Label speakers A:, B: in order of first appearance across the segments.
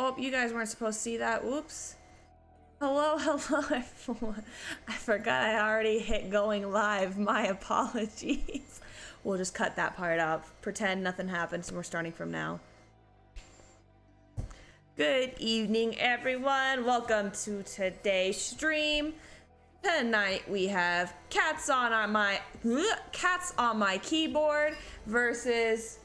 A: Oh, you guys weren't supposed to see that. Oops. Hello, hello, everyone. I forgot I already hit going live. My apologies. We'll just cut that part out. Pretend nothing happened, and we're starting from now. Good evening, everyone. Welcome to today's stream. Tonight we have cats on my keyboard versus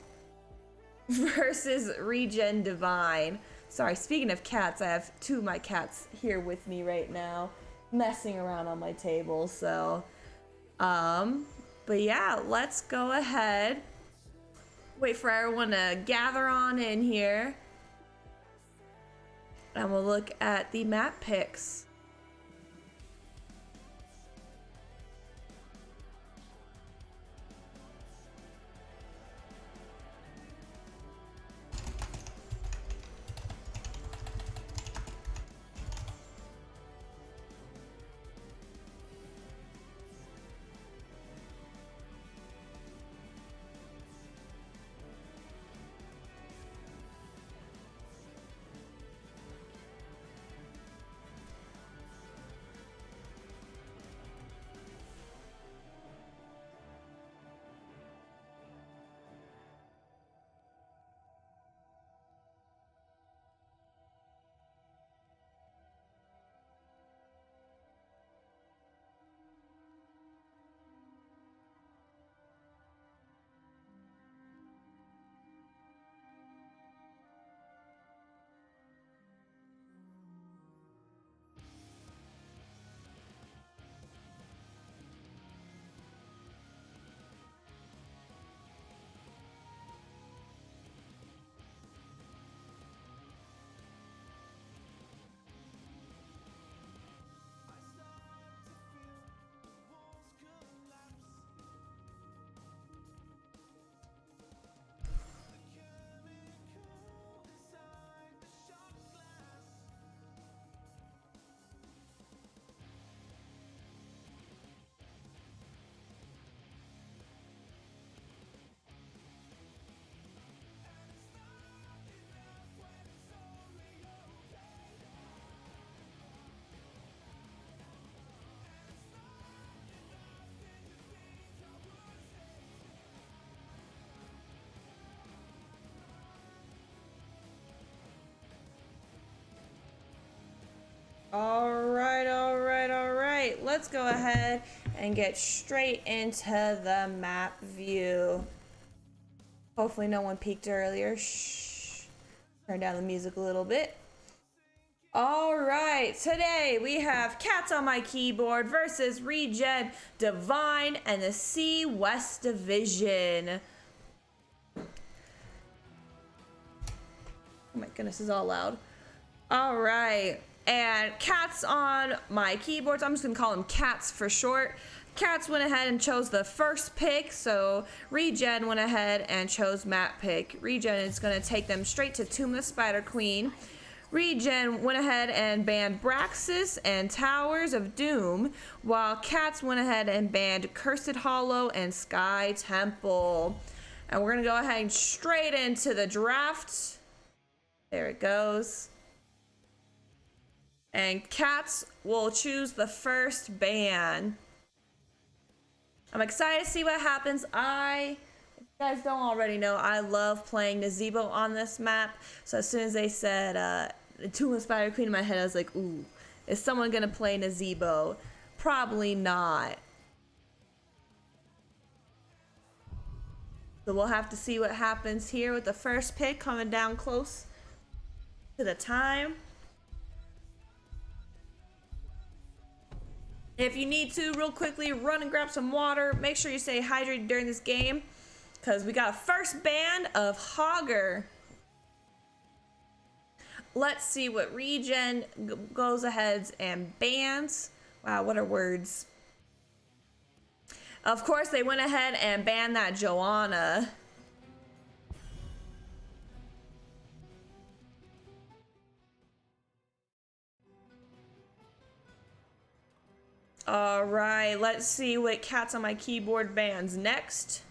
A: ReGen Divine. Sorry, speaking of cats, I have two of my cats here with me right now, messing around on my table. So, but yeah, let's go ahead. Wait for everyone to gather on in here. And we'll look at the map picks. All right. Let's go ahead and get straight into the map view. Hopefully no one peeked earlier. Shh. Turn down the music a little bit. All right, today we have Cats on My Keyboard versus ReGen Divine and the C West Division. Oh my goodness, this is all loud. All right. And Cats on My Keyboards, I'm just gonna call them Cats for short. Cats went ahead and chose the first pick, so ReGen went ahead and chose map pick. ReGen is gonna take them straight to Tomb of the Spider Queen. ReGen went ahead and banned Braxis and Towers of Doom, while Cats went ahead and banned Cursed Hollow and Sky Temple. And we're gonna go ahead and straight into the draft. There it goes. And Cats will choose the first ban. I'm excited to see what happens. If you guys don't already know, I love playing Nazebo on this map. So as soon as they said Tomb of Spider Queen in my head, I was like, ooh, is someone gonna play Nazebo? Probably not. So we'll have to see what happens here with the first pick coming down close to the time. If you need to, real quickly, run and grab some water. Make sure you stay hydrated during this game, because we got a first ban of Hogger. Let's see what ReGen goes ahead and bans. Wow, what are words? Of course, they went ahead and banned that Joanna. All right, let's see what Cats on My Keyboard bans next.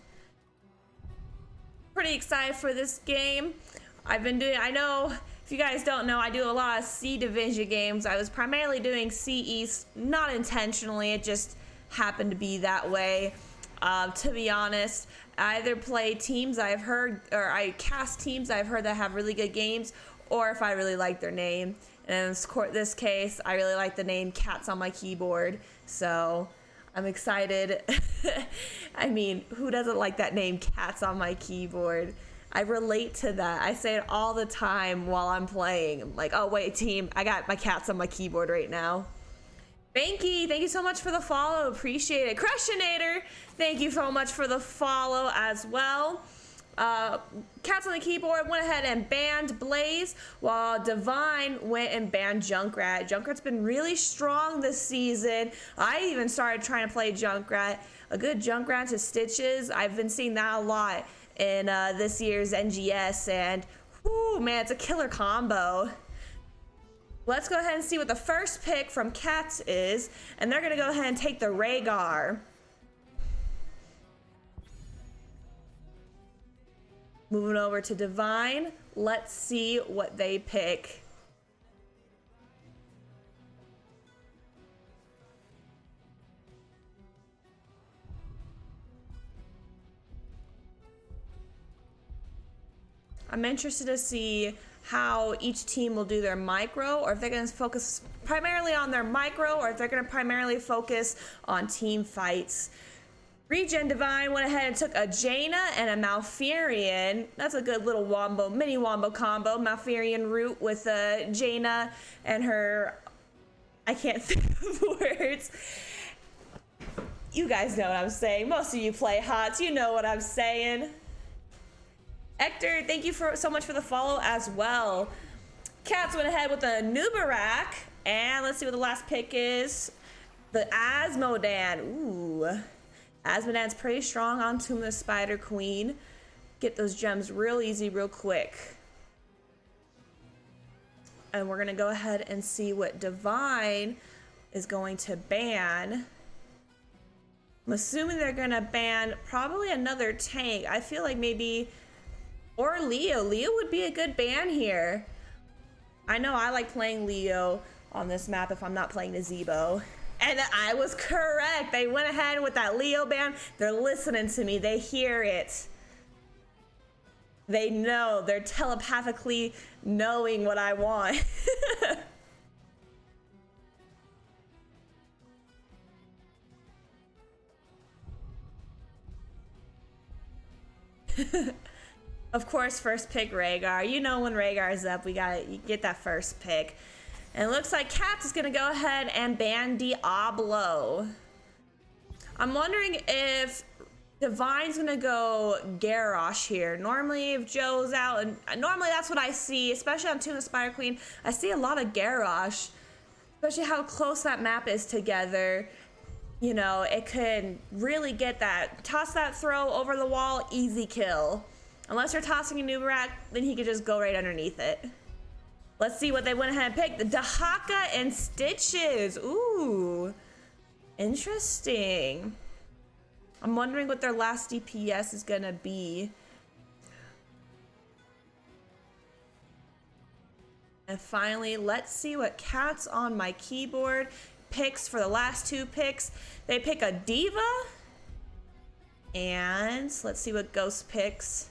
A: Pretty excited for this game. I know if If you guys don't know, I do a lot of C Division games. I was primarily doing C East, not intentionally. It just happened to be that way. To be honest, I either play teams I've heard, or I cast teams I've heard that have really good games, or if I really like their name. And in this case, I really like the name Cats on my Keyboard, so I'm excited. I mean, who doesn't like that name, Cats on my Keyboard? I relate to that. I say it all the time while I'm playing. I'm like, oh wait, team, I got my cats on my keyboard right now. Banky, thank you so much for the follow. Appreciate it. Crushinator, thank you so much for the follow as well. Cats on the Keyboard went ahead and banned Blaze, while Divine went and banned Junkrat. Junkrat's been really strong this season. I even started trying to play Junkrat. A good Junkrat to Stitches. I've been seeing that a lot in this year's NGS, and whoo, man, it's a killer combo. Let's go ahead and see what the first pick from Cats is, and they're gonna go ahead and take the Rhaegar. Moving over to Divine, let's see what they pick. I'm interested to see how each team will do their micro, or if they're going to focus primarily on their micro, or if they're going to primarily focus on team fights. ReGen Divine went ahead and took a Jaina and a Malfurion. That's a good little wombo, mini wombo combo. Malfurion root with Jaina and her, I can't think of words. You guys know what I'm saying. Most of you play HOTS, you know what I'm saying. Hector, thank you so much for the follow as well. Cats went ahead with a Nubarak, and let's see what the last pick is. The Asmodan. Ooh, Asmodan's pretty strong on Tomb of the Spider Queen. Get those gems real easy, real quick. And we're gonna go ahead and see what Divine is going to ban. I'm assuming they're gonna ban probably another tank. I feel like maybe, or Leo. Leo would be a good ban here. I know I like playing Leo on this map if I'm not playing Nazebo. And I was correct. They went ahead with that Leo ban. They're listening to me. They hear it. They know. They're telepathically knowing what I want. Of course, first pick Rhaegar. You know when Rhaegar is up, you get that first pick. And it looks like Cats is gonna go ahead and ban Diablo. I'm wondering if Divine's gonna go Garrosh here. Normally if Joe's out, and normally that's what I see, especially on Tomb of the Spider Queen, I see a lot of Garrosh, especially how close that map is together. You know, it could really get that, toss that throw over the wall, easy kill. Unless you're tossing a Nubarak, then he could just go right underneath it. Let's see what they went ahead and picked. The Dahaka and Stitches. Ooh, interesting. I'm wondering what their last DPS is gonna be. And finally, let's see what Cats on my Keyboard picks for the last two picks. They pick a Diva. And let's see what Ghost picks.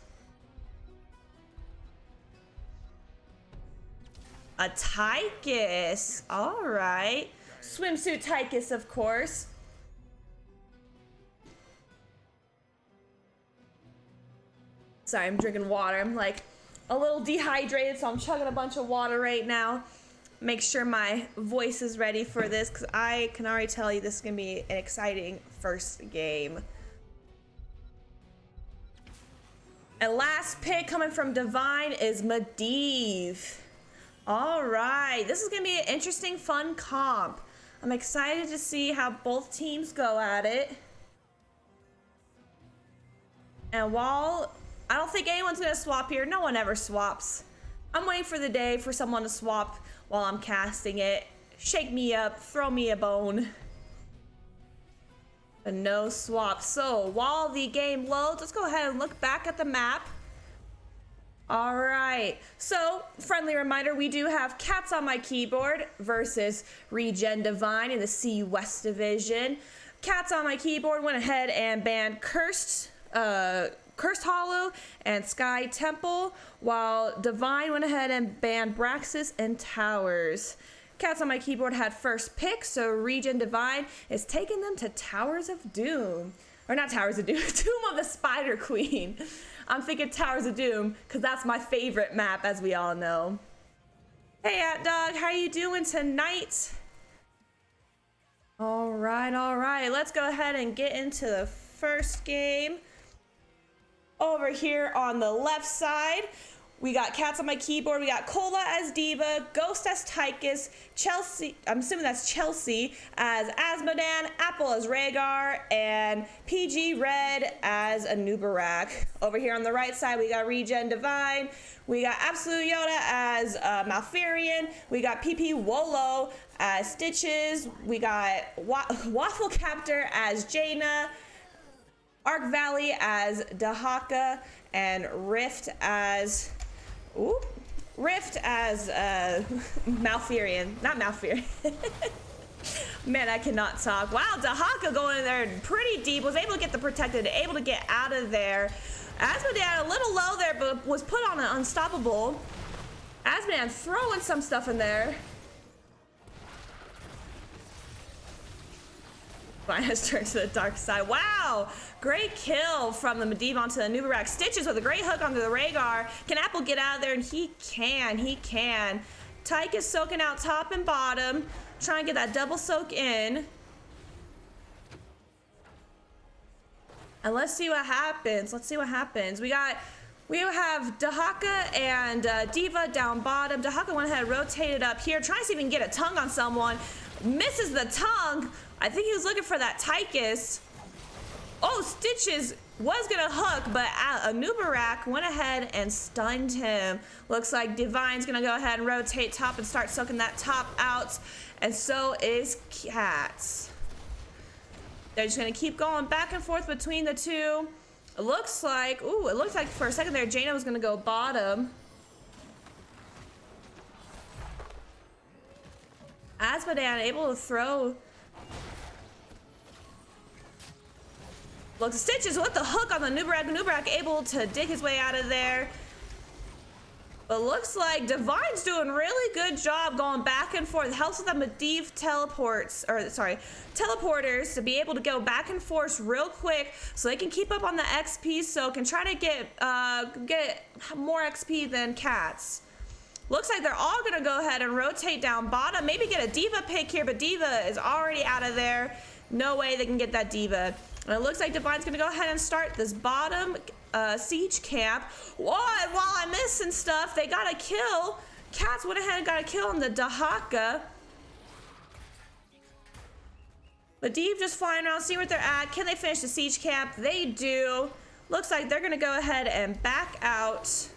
A: A Tychus. All right. Swimsuit Tychus, of course. Sorry, I'm drinking water. I'm like a little dehydrated, so I'm chugging a bunch of water right now. Make sure my voice is ready for this, because I can already tell you this is going to be an exciting first game. And last pick coming from Divine is Medivh. All right, this is gonna be an interesting, fun comp. I'm excited to see how both teams go at it. And while I don't think anyone's gonna swap here, no one ever swaps. I'm waiting for the day for someone to swap while I'm casting it. Shake me up, throw me a bone. But no swap. So while the game loads, let's go ahead and look back at the map. All right, so friendly reminder, we do have Cats on My Keyboard versus ReGen Divine in the C West Division. Cats on My Keyboard went ahead and banned Cursed Hollow and Sky Temple, while Divine went ahead and banned Braxis and Towers. Cats on My Keyboard had first pick, so ReGen Divine is taking them to Towers of Doom. Or not Towers of Doom, Tomb of the Spider Queen. I'm thinking Towers of Doom, because that's my favorite map, as we all know. Hey, AtDog, how you doing tonight? All right. Let's go ahead and get into the first game. Over here on the left side, we got Cats on My Keyboard. We got Cola as Diva, Ghost as Tychus, Chelsea, I'm assuming that's Chelsea, as Asmodan, Apple as Rhaegar, and PG Red as Anubarak. Over here on the right side, we got ReGen Divine. We got Absolute Yoda as Malfurion. We got PP Wolo as Stitches. We got Waffle Captor as Jaina, Arc Valley as Dahaka, and Rift as Malfurion. Not Malfurion. Man, I cannot talk. Wow, Dahaka going in there pretty deep. Was able to get the protected, able to get out of there. Asmodan a little low there, but was put on an unstoppable. Asmodan throwing some stuff in there. Divine has turned to the dark side. Wow, great kill from the Medivh onto the Anubarak. Stitches with a great hook onto the Rhaegar. Can Apple get out of there? And he can. Tyke is soaking out top and bottom, trying to get that double soak in. And let's see what happens. We have Dahaka and Diva down bottom. Dahaka went ahead and rotated up here, trying to see if he can get a tongue on someone. Misses the tongue. I think he was looking for that Tychus. Oh, Stitches was gonna hook, but Anubarak went ahead and stunned him. Looks like Divine's gonna go ahead and rotate top and start soaking that top out. And so is Cats. They're just gonna keep going back and forth between the two. It looks like for a second there, Jaina was gonna go bottom. Asmodan able to throw. Looks Stitches with the hook on the Anubarak. Anubarak able to dig his way out of there. But looks like Divine's doing a really good job going back and forth. Helps with the Medivh teleporters to be able to go back and forth real quick so they can keep up on the XP, so can try to get more XP than Cats. Looks like they're all gonna go ahead and rotate down bottom, maybe get a Diva pick here, but Diva is already out of there. No way they can get that Diva. And it looks like Divine's gonna go ahead and start this bottom siege camp. Whoa, and while I'm missing stuff, they got a kill. Cats went ahead and got a kill on the Dahaka. Medivh just flying around, seeing what they're at. Can they finish the siege camp? They do. Looks like they're gonna go ahead and back out.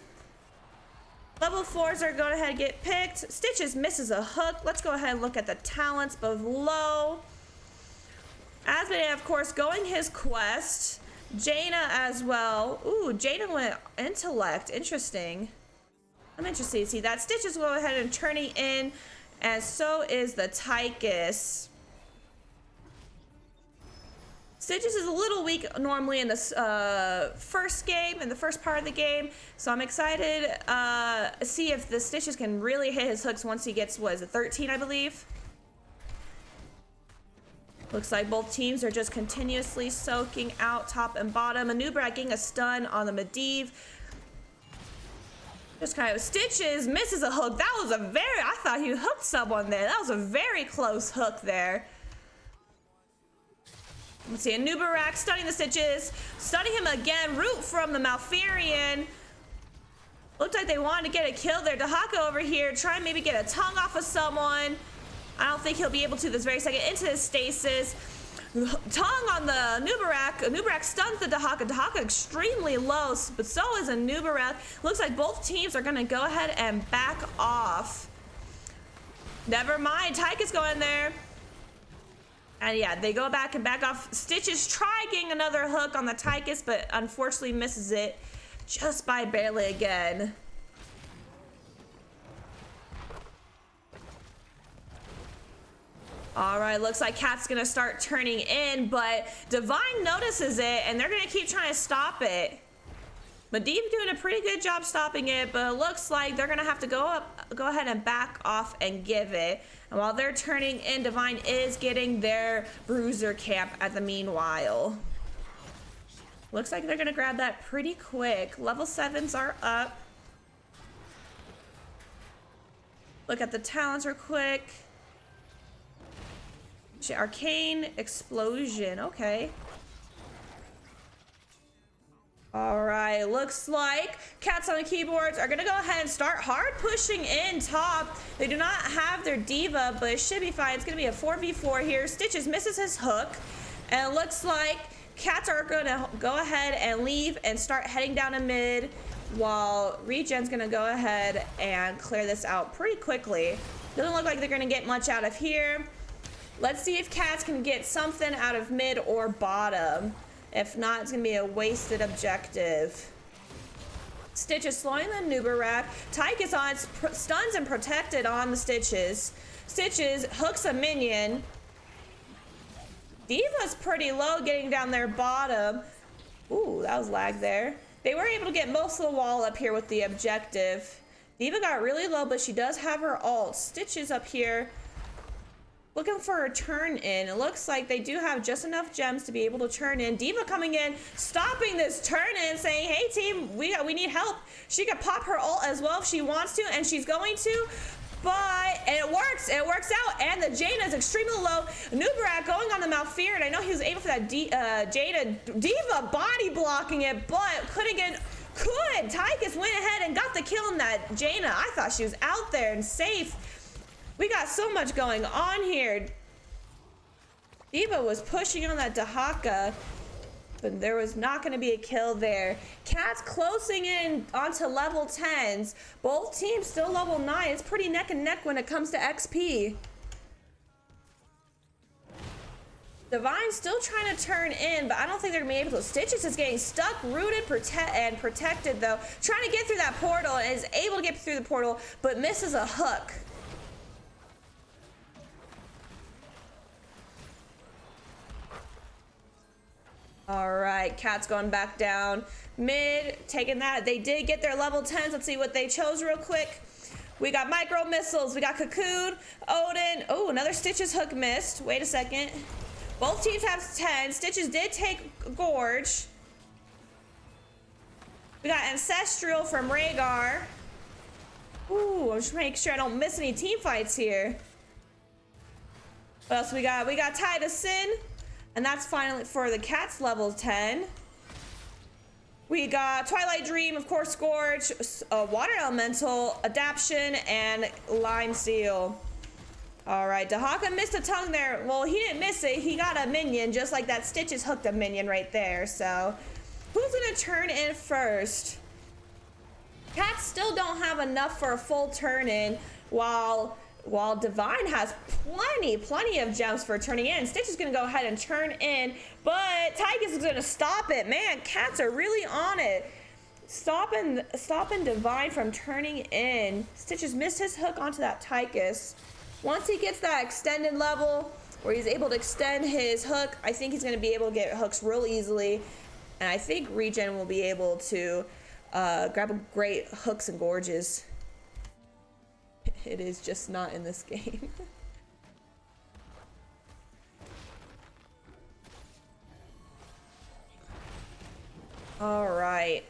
A: Level 4s are going ahead and get picked. Stitches misses a hook. Let's go ahead and look at the talents below. Asmodan, of course, going his quest. Jaina as well. Ooh, Jaina went intellect. Interesting. I'm interested to see that. Stitches will go ahead and turning in, and so is the Tychus. Stitches is a little weak normally in this first game, in the first part of the game, so I'm excited to see if the Stitches can really hit his hooks once he gets, what is it, 13, I believe? Looks like both teams are just continuously soaking out top and bottom. Anubarak getting a stun on the Medivh. Just kind of Stitches misses a hook. That was I thought he hooked someone there. That was a very close hook there. Let's see, Anubarak stunning the Stitches, stunning him again. Root from the Malfurion. Looked like they wanted to get a kill there. Dahaka over here, trying to maybe get a tongue off of someone. I don't think he'll be able to this very second. Into his stasis. Tongue on the Anubarak. Anubarak stuns the Dahaka. Dahaka extremely low, but so is Anubarak. Looks like both teams are going to go ahead and back off. Never mind. Tychus going there. And yeah, they go back and back off. Stitches try getting another hook on the Tychus, but unfortunately misses it just by barely again. All right, looks like Cat's gonna start turning in, but Divine notices it, and they're gonna keep trying to stop it. Medivh doing a pretty good job stopping it, but it looks like they're gonna have to go ahead and back off and give it. And while they're turning in, Divine is getting their bruiser camp at the meanwhile. Looks like they're gonna grab that pretty quick. Level 7s are up. Look at the talents real quick. Arcane Explosion, okay. All right, looks like Cats on the keyboards are gonna go ahead and start hard pushing in top. They do not have their diva, but it should be fine. It's gonna be a 4v4 here. Stitches misses his hook, and it looks like Cats are gonna go ahead and leave and start heading down to mid, while ReGen's gonna go ahead and clear this out pretty quickly. Doesn't look like they're gonna get much out of here. Let's see if Cats can get something out of mid or bottom. If not, it's gonna be a wasted objective. Stitch is slowing the Nubarak. Tyke is on, stuns and protected on the Stitches. Stitches hooks a minion. Diva's pretty low getting down their bottom. Ooh, that was lag there. They were able to get most of the wall up here with the objective. Diva got really low, but she does have her ult. Stitch is up here looking for a turn in. It looks like they do have just enough gems to be able to turn in. Diva coming in, stopping this turn in, saying, hey team, we need help. She could pop her ult as well if she wants to, and she's going to, but it works out, and the Jaina is extremely low. Nubarak going on the Malfeared. I know he was able for that Diva body blocking it, but couldn't get, Tychus went ahead and got the kill on that Jaina. I thought she was out there and safe. We got so much going on here. Diva was pushing on that Dahaka, but there was not going to be a kill there. Cats closing in onto level 10s. Both teams still level 9. It's pretty neck and neck when it comes to XP. Divine's still trying to turn in, but I don't think they're going to be able to. Stitches is getting stuck, rooted, protected, though. Trying to get through that portal, and is able to get through the portal, but misses a hook. All right, Cat's going back down. Mid, taking that. They did get their level 10s. Let's see what they chose real quick. We got micro missiles. We got Cocoon, Odin. Oh, another Stitches hook missed. Wait a second. Both teams have 10. Stitches did take Gorge. We got Ancestral from Rhaegar. Ooh, I'm just making sure I don't miss any team fights here. What else we got? We got Tide of Sin. And that's finally for the Cats level 10. We got Twilight Dream, of course, Scourge, Water Elemental, Adaption, and Lime Seal. All right, Dahaka missed a tongue there. Well, he didn't miss it. He got a minion, just like that Stitches hooked a minion right there. So, who's gonna turn in first? Cats still don't have enough for a full turn in, while Divine has plenty of gems for turning in. Stitch is gonna go ahead and turn in, but Tychus is gonna stop it. Man, Cats are really on it. Stopping Divine from turning in. Stitch has missed his hook onto that Tychus. Once he gets that extended level, where he's able to extend his hook, I think he's gonna be able to get hooks real easily. And I think ReGen will be able to grab a great hooks and gorges. It is just not in this game. All right.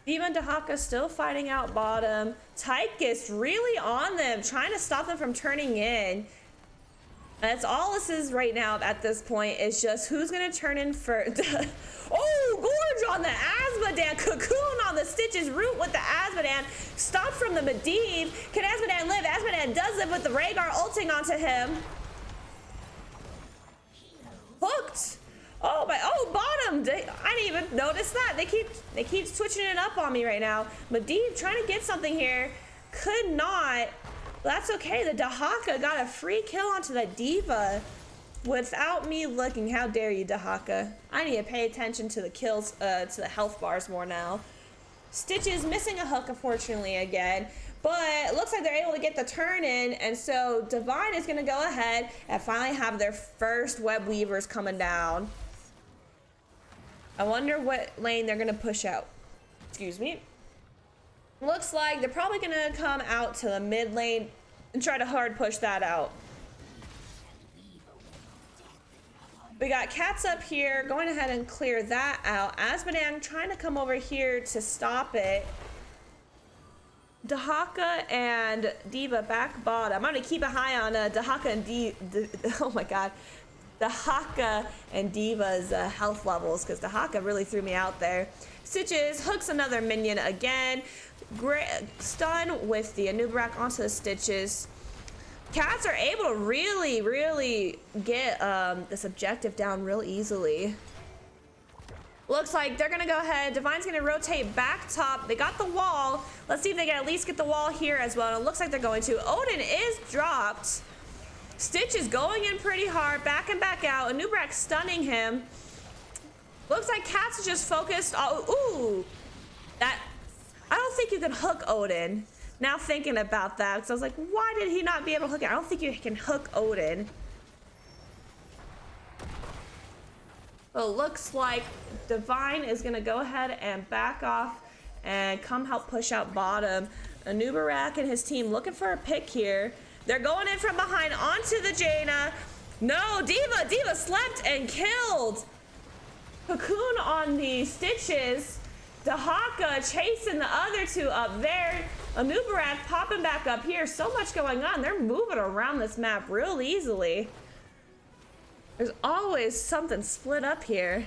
A: Diva and Dahaka still fighting out bottom. Tychus really on them, trying to stop them from turning in. That's all this is right now at this point, is just who's gonna turn in first. Oh, Gorge on the Azmodan. Cocoon on the Stitches root with the Azmodan. Stop from the Medivh. Can Azmodan live? Azmodan does live with the Rhaegar ulting onto him. Hooked. Oh my, oh, bottom. I didn't even notice that. They keep switching it up on me right now. Medivh trying to get something here. Could not. That's okay. The Dahaka got a free kill onto that Diva without me looking. How dare you, Dahaka? I need to pay attention to the kills, to the health bars more now. Stitches missing a hook, unfortunately, again. But it looks like they're able to get the turn in, and so Divine is going to go ahead and finally have their first web weavers coming down. I wonder what lane they're going to push out. Excuse me. Looks like they're probably going to come out to the mid lane and try to hard push that out. We got Cats up here, going ahead and clear that out. Azmodan trying to come over here to stop it. Dahaka and D.Va back bottom. I'm gonna keep an eye on Dahaka and oh my god, Dahaka and D.Va's health levels, because Dahaka really threw me out there. Stitches hooks another minion again. Great stun with the Anubarak onto the Stitches. Cats are able to really get this objective down real easily. Looks like they're gonna go ahead. Divine's gonna rotate back top. They got the wall. Let's see if they can at least get the wall here as well. And it looks like they're going to. Odin is dropped. Stitch is going in pretty hard, back and back out. Anubarak stunning him. Looks like Cats is just focused. Oh, ooh, that. I don't think you can hook Odin. Now thinking about that, because I was like, why did he not be able to hook it? I don't think you can hook Odin. Well, looks like Divine is going to go ahead and back off and come help push out bottom. Anubarak and his team looking for a pick here. They're going in from behind onto the Jaina. No, D.Va slept and killed. Cocoon on the Stitches. Dahaka chasing the other two up there. Anubarak popping back up here. So much going on. They're moving around this map real easily. There's always something split up here.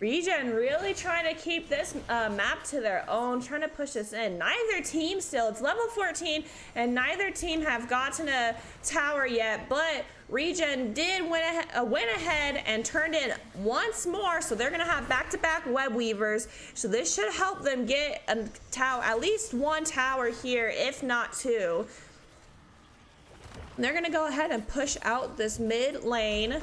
A: ReGen really trying to keep this map to their own, trying to push this in. Neither team still, it's level 14, and neither team have gotten a tower yet, but ReGen did went ahead and turned in once more, so they're gonna have back-to-back web weavers, so this should help them get a tower, at least one tower here, if not two. And they're gonna go ahead and push out this mid lane.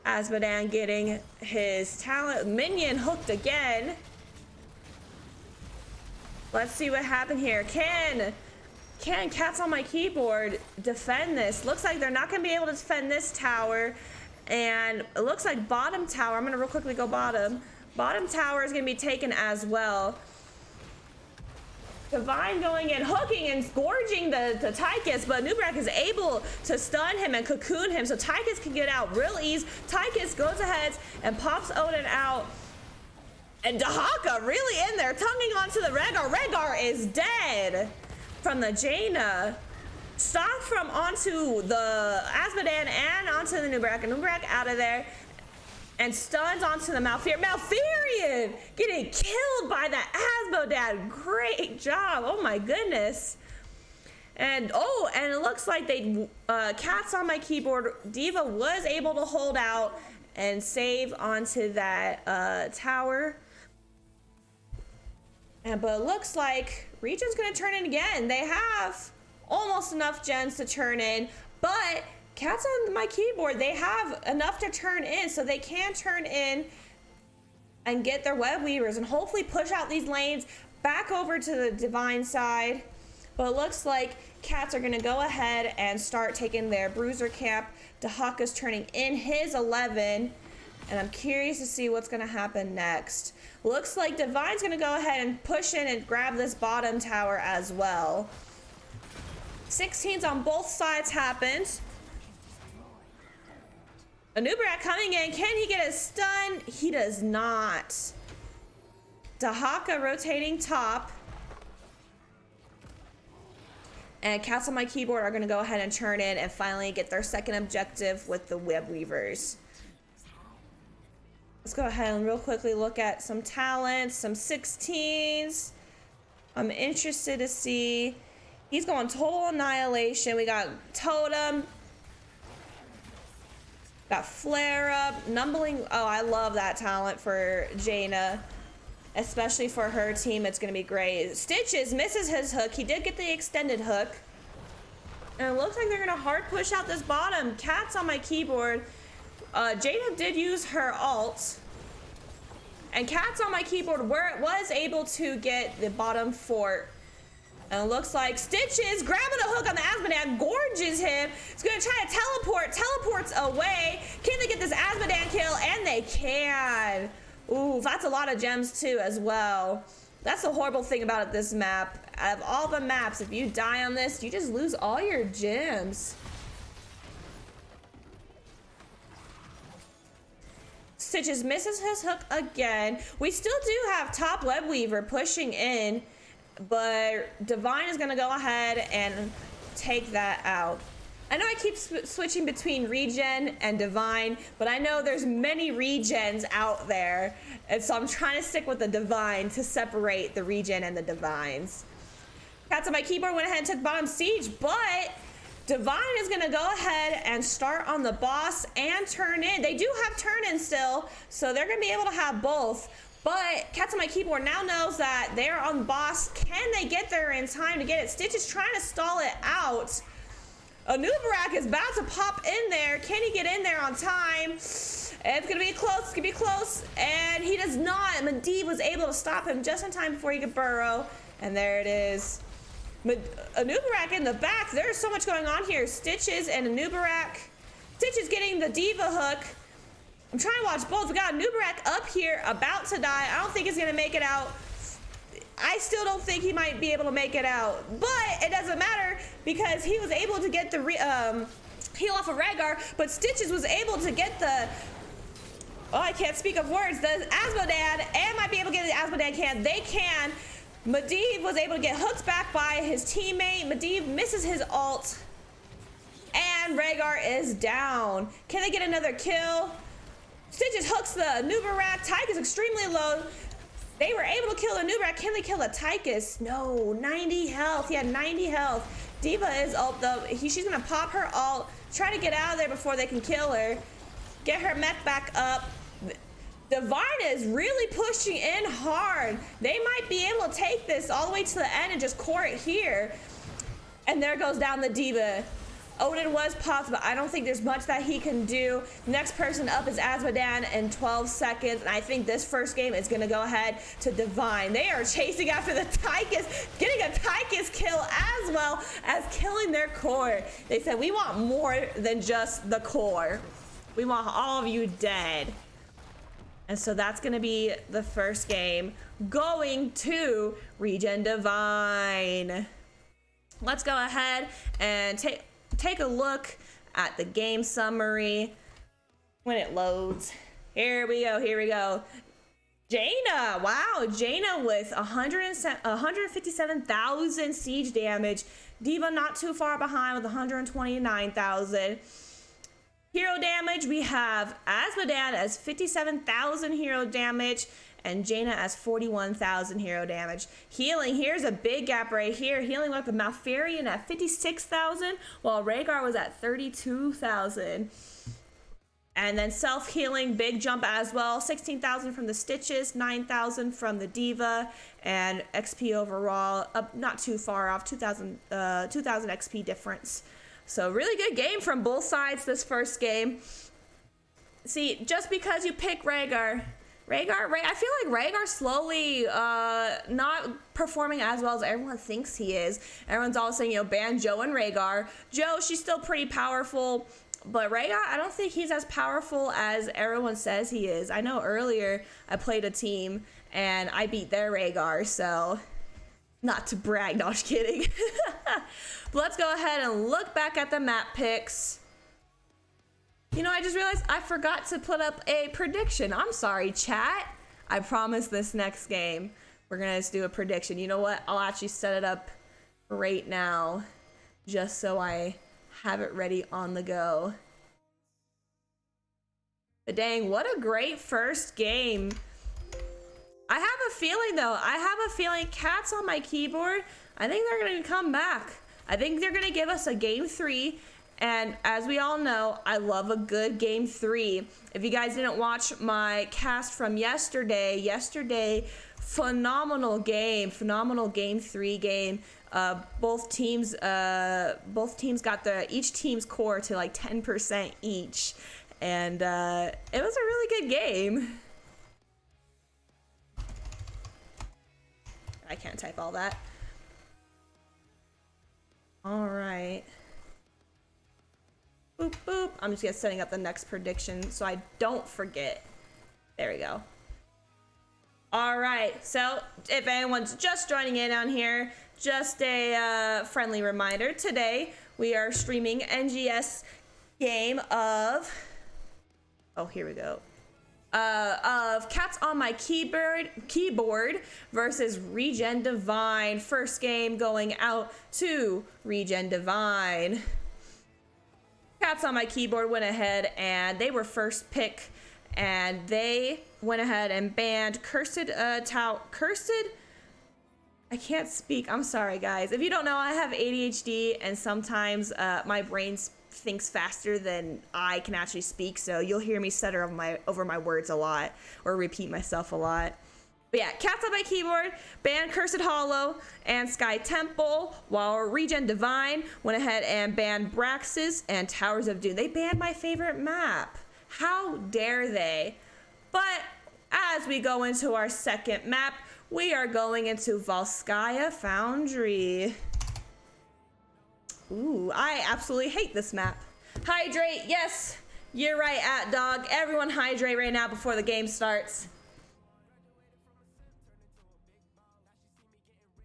A: Azmodan getting his talent minion hooked again. Let's see what happened here. Can Cats on my keyboard defend this? Looks like they're not going to be able to defend this tower. And it looks like bottom tower. I'm going to real quickly go bottom. Bottom tower is going to be taken as well. Divine going in, hooking and gorging the Tychus, but Anubarak is able to stun him and cocoon him, so Tychus can get out real easy. Tychus goes ahead and pops Odin out. And Dahaka really in there, tonguing onto the Rhaegar. Rhaegar is dead from the Jaina. Stopped from onto the Azmodan and onto the Anubarak. Anubarak out of there. And stuns onto the Malfurion. Malfurion getting killed by the Azmodan. Great job. Oh my goodness. And and it looks like they Cats on my keyboard. D.Va was able to hold out and save onto that tower. But it looks like ReGen's gonna turn in again. They have almost enough gens to turn in, but Cats on my keyboard, they have enough to turn in, so they can turn in and get their web weavers and hopefully push out these lanes back over to the Divine side. But it looks like Cats are gonna go ahead and start taking their bruiser camp. Dahaka's turning in his 11, and I'm curious to see what's gonna happen next. Looks like Divine's gonna go ahead and push in and grab this bottom tower as well. 16s on both sides happened. Anubarak coming in. Can he get a stun? He does not. Dahaka rotating top. And Cats on my keyboard are going to go ahead and turn in and finally get their second objective with the web weavers. Let's go ahead and real quickly look at some talents, some 16s. I'm interested to see. He's going total annihilation. We got Totem. Got Flare Up, Numbling. Oh, I love that talent for Jaina, especially for her team. It's going to be great. Stitches misses his hook. He did get the extended hook. And it looks like they're going to hard push out this bottom. Cats on my keyboard. Jaina did use her ult. And Cat's on my keyboard where it was able to get the bottom fort. And it looks like Stitches grabbing the hook on the Asmodan, gorges him. He's gonna try to teleports away. Can they get this Asmodan kill? And they can. Ooh, that's a lot of gems too as well. That's the horrible thing about this map. Out of all the maps, if you die on this, you just lose all your gems. Stitches misses his hook again. We still do have top web weaver pushing in, but Divine is gonna go ahead and take that out. I know I keep switching between ReGen and Divine, but I know there's many ReGens out there, and so I'm trying to stick with the Divine to separate the ReGen and the Divines. Cats on my keyboard went ahead and took bottom siege, but Divine is gonna go ahead and start on the boss and turn in. They do have turn in still, so they're gonna be able to have both. But Cats on my keyboard now knows that they're on the boss. Can they get there in time to get it? Stitch is trying to stall it out. Anubarak is about to pop in there. Can he get in there on time? It's gonna be close, it's gonna be close. And he does not. Medivh was able to stop him just in time before he could burrow. And there it is. Anubarak in the back. There's so much going on here. Stitches and Anubarak. Stitches getting the Diva hook. I'm trying to watch both. We got Anubarak up here about to die. I don't think he's gonna make it out. I still don't think he might be able to make it out, but it doesn't matter because he was able to get the heal off of Rhaegar, but Stitches was able to get the, oh, I can't speak of words, the Asmodan, and might be able to get the Asmodan can. They can. Medivh was able to get hooked back by his teammate. Medivh misses his ult, and Rhaegar is down. Can they get another kill? Stitches hooks the Anubarak. Tyke is extremely low. They were able to kill the Anubarak. Can they kill the Tychus? No, 90 health. He had 90 health. Diva is ult though. She's gonna pop her ult, try to get out of there before they can kill her. Get her mech back up. Divine is really pushing in hard. They might be able to take this all the way to the end and just core it here. And there goes down the Diva. Odin was popped, but I don't think there's much that he can do. Next person up is Asmodan in 12 seconds, and I think this first game is gonna go ahead to Divine. They are chasing after the Tychus, getting a Tychus kill as well as killing their core. They said, we want more than just the core. We want all of you dead. And so that's gonna be the first game going to ReGen Divine. Let's go ahead and take a look at the game summary when it loads. Here we go. Jaina, wow, Jaina with 157,000 siege damage. Diva not too far behind with 129,000. Hero damage, we have Asmodan as 57,000 hero damage and Jaina as 41,000 hero damage. Healing, here's a big gap right here. Healing with the Malfurion at 56,000 while Rhaegar was at 32,000. And then self-healing, big jump as well. 16,000 from the Stitches, 9,000 from the Diva, and XP overall, up not too far off, 2,000 XP difference. So really good game from both sides this first game. See, just because you pick Rhaegar, I feel like Rhaegar's slowly not performing as well as everyone thinks he is. Everyone's all saying, ban Joe and Rhaegar. Joe, she's still pretty powerful, but Rhaegar, I don't think he's as powerful as everyone says he is. I know earlier I played a team and I beat their Rhaegar, so not to brag, no, I'm just kidding. But let's go ahead and look back at the map picks. I just realized I forgot to put up a prediction. I'm sorry, chat. I promise this next game, we're gonna just do a prediction. You know what? I'll actually set it up right now, just so I have it ready on the go. But dang, what a great first game. I have a feeling Cats on my keyboard, I think they're gonna come back. I think they're gonna give us a game 3. And as we all know, I love a good game 3. If you guys didn't watch my cast from yesterday, phenomenal game 3 game. Both teams got each team's core to like 10% each. And it was a really good game. I can't type all that. All right. Boop, boop. I'm just setting up the next prediction so I don't forget. There we go. All right. So if anyone's just joining in on here, just a friendly reminder. Today we are streaming NGS game of... Oh, here we go. Of Cats on My Keyboard versus ReGen Divine. First game going out to ReGen Divine. Cats on My Keyboard went ahead and they were first pick, and they went ahead and banned Cursed. I can't speak. I'm sorry, guys. If you don't know, I have ADHD, and sometimes my brain thinks faster than I can actually speak, so you'll hear me stutter over my words a lot or repeat myself a lot. But yeah, Cats on My Keyboard banned Cursed Hollow and Sky Temple, while ReGen Divine went ahead and banned Braxis and Towers of Doom. They banned my favorite map. How dare they? But as we go into our second map, we are going into Volskaya Foundry. Ooh, I absolutely hate this map. Hydrate, yes, you're right, @dog. Everyone hydrate right now before the game starts.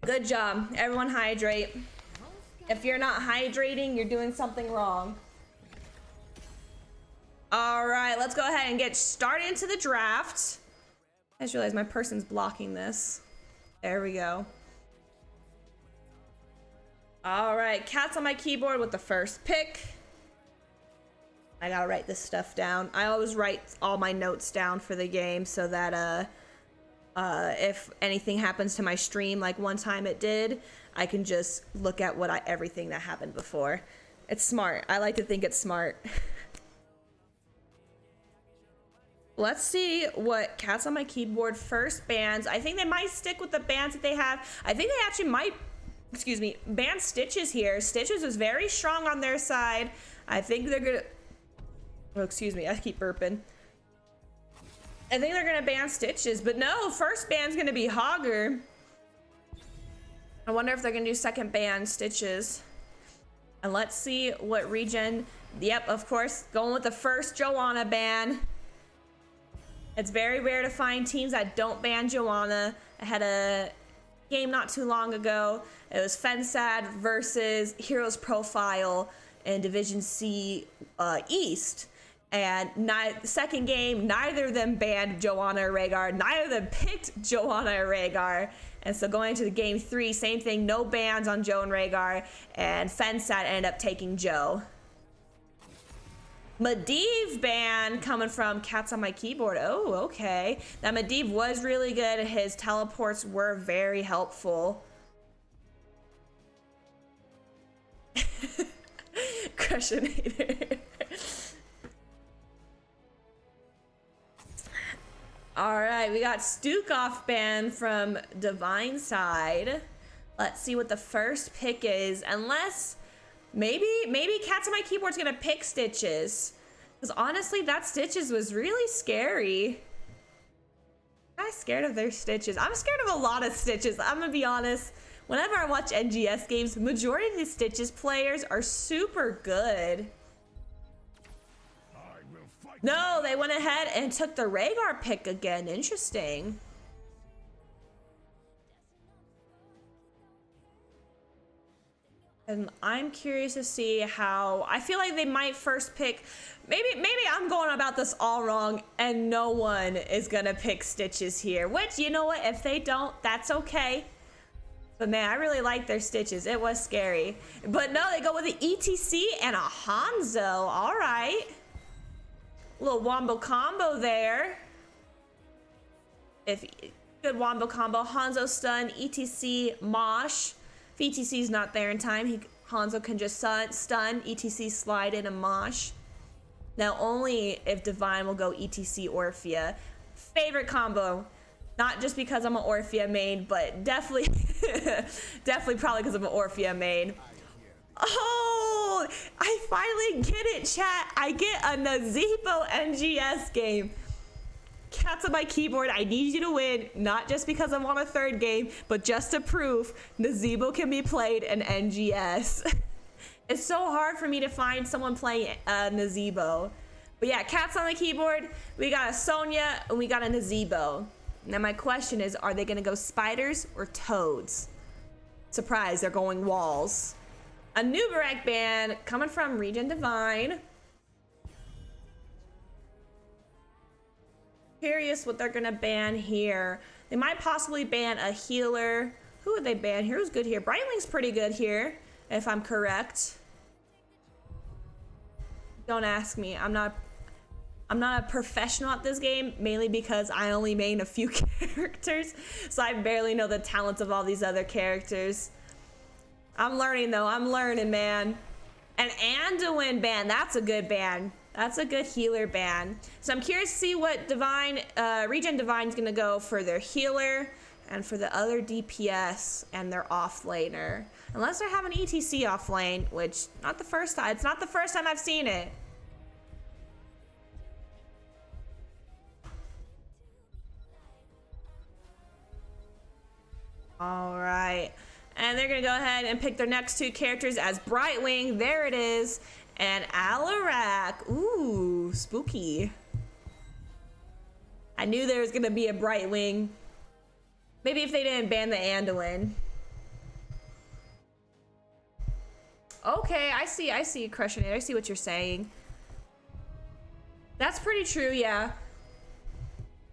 A: Good job, everyone hydrate. If you're not hydrating, you're doing something wrong. All right, let's go ahead and get started into the draft. I just realized my person's blocking this. There we go. All right, Cats on My Keyboard with the first pick. I gotta write this stuff down. I always write all my notes down for the game so that if anything happens to my stream, like one time it did, I can just look at everything that happened before. It's smart. I like to think it's smart. Let's see what Cats on My Keyboard first bans. I think they might stick with the bans that they have. I think they actually might, ban Stitches here. Stitches was very strong on their side. I think they're gonna, oh, excuse me, I keep burping. I think they're gonna ban Stitches, but no, first ban's gonna be Hogger. I wonder if they're gonna do second ban Stitches. And let's see what ReGen, yep, of course, going with the first Joanna ban. It's very rare to find teams that don't ban Joanna. I had a game not too long ago. It was Fensad versus Heroes Profile in Division C East. And the second game, neither of them banned Joanna or Rhaegar. Neither of them picked Joanna or Rhaegar. And so going into the game 3, same thing, no bans on Joe and Rhaegar. And Fensad ended up taking Joe. Medivh ban coming from Cats on My Keyboard. Oh, okay. That Medivh was really good. His teleports were very helpful. Crushinator. All right, we got Stukov ban from Divine side. Let's see what the first pick is. Unless maybe Cats on My Keyboard's gonna pick Stitches. Because honestly, that Stitches was really scary. I'm kind of scared of their Stitches. I'm scared of a lot of Stitches. I'm gonna be honest. Whenever I watch NGS games, the majority of the Stitches players are super good. No, they went ahead and took the Rhaegar pick again. Interesting. And I'm curious to see how, I feel like they might first pick, maybe I'm going about this all wrong and no one is gonna pick Stitches here, which, you know what, if they don't, that's okay. But man, I really like their Stitches. It was scary. But no, they go with an ETC and a Hanzo. All right. Little wombo combo there. Good wombo combo. Hanzo stun, ETC, Mosh. If ETC's not there in time, Hanzo can just stun, ETC slide in a Mosh. Now only if Divine will go ETC Orphea. Favorite combo. Not just because I'm an Orphea main, but definitely probably because I'm an Orphea main. Oh, I finally get it, chat. I get a Nazeebo NGS game. Cats on my keyboard, I need you to win, not just because I'm on a third game, but just to prove Nazeebo can be played in NGS. It's so hard for me to find someone playing Nazeebo. But yeah, Cats on the keyboard, we got a Sonya, and we got a Nazeebo. Now my question is, are they gonna go spiders or toads? Surprise, they're going walls. A new Nubarak ban coming from ReGen Divine. Curious what they're gonna ban here. They might possibly ban a healer. Who would they ban here? Who's good here? Brightwing's pretty good here, if I'm correct. Don't ask me. I'm not a professional at this game, mainly because I only main a few characters, so I barely know the talents of all these other characters. I'm learning though. I'm learning, man. An Anduin ban. That's a good ban. That's a good healer ban. So I'm curious to see what ReGen Divine's gonna go for their healer and for the other DPS and their offlaner. Unless they're having ETC offlane, which not the first time. It's not the first time I've seen it. All right. And they're gonna go ahead and pick their next two characters as Brightwing. There it is. And Alarak. Ooh, spooky. I knew there was gonna be a Brightwing. Maybe if they didn't ban the Anduin. Okay, I see, Crushing It. I see what you're saying. That's pretty true, yeah.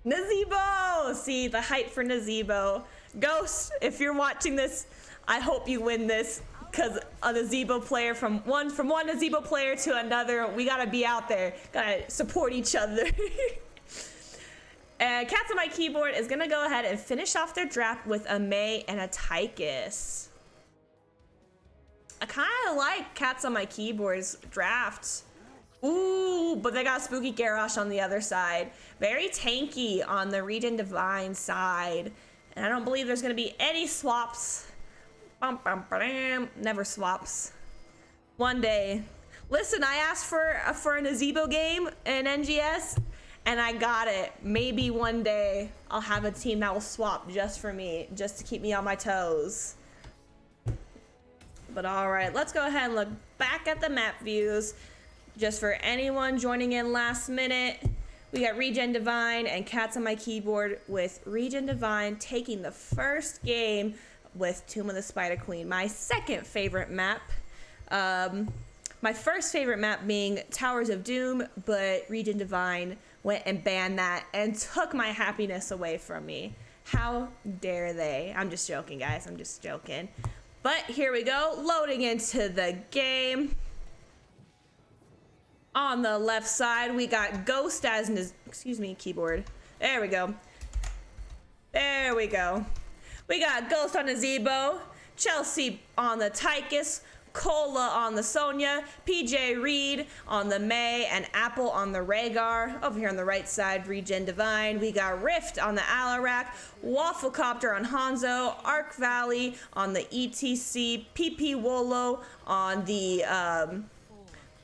A: Nazeebo! See, the hype for Nazeebo. Ghost, if you're watching this, I hope you win this. Because a Nazeebo player from one Nazeebo player to another, we gotta be out there, gotta support each other. And Cats on my keyboard is gonna go ahead and finish off their draft with a Mei and a Tychus. I kind of like Cats on my keyboard's draft. Ooh, but they got Spooky Garrosh on the other side. Very tanky on the ReGen Divine side. And I don't believe there's gonna be any swaps. Bum, bum, bam. Never swaps. One day. Listen, I asked for a Nazeebo game in NGS, and I got it. Maybe one day I'll have a team that will swap just for me, just to keep me on my toes. But all right, let's go ahead and look back at the map views. Just for anyone joining in last minute, we got ReGen Divine and Cats on my keyboard, with ReGen Divine taking the first game with Tomb of the Spider Queen, my second favorite map. My first favorite map being Towers of Doom, but ReGen Divine went and banned that and took my happiness away from me. How dare they? I'm just joking, guys. I'm just joking. But here we go, loading into the game. On the left side, we got Ghost as, excuse me, keyboard. There we go. There we go. We got Ghost on Nazeebo, Chelsea on the Tychus, Cola on the Sonya, PJ Reed on the Mei, and Apple on the Rhaegar. Over here on the right side, ReGen Divine, we got Rift on the Alarak, Wafflecopter on Hanzo, Arc Valley on the ETC, PP Wolo on the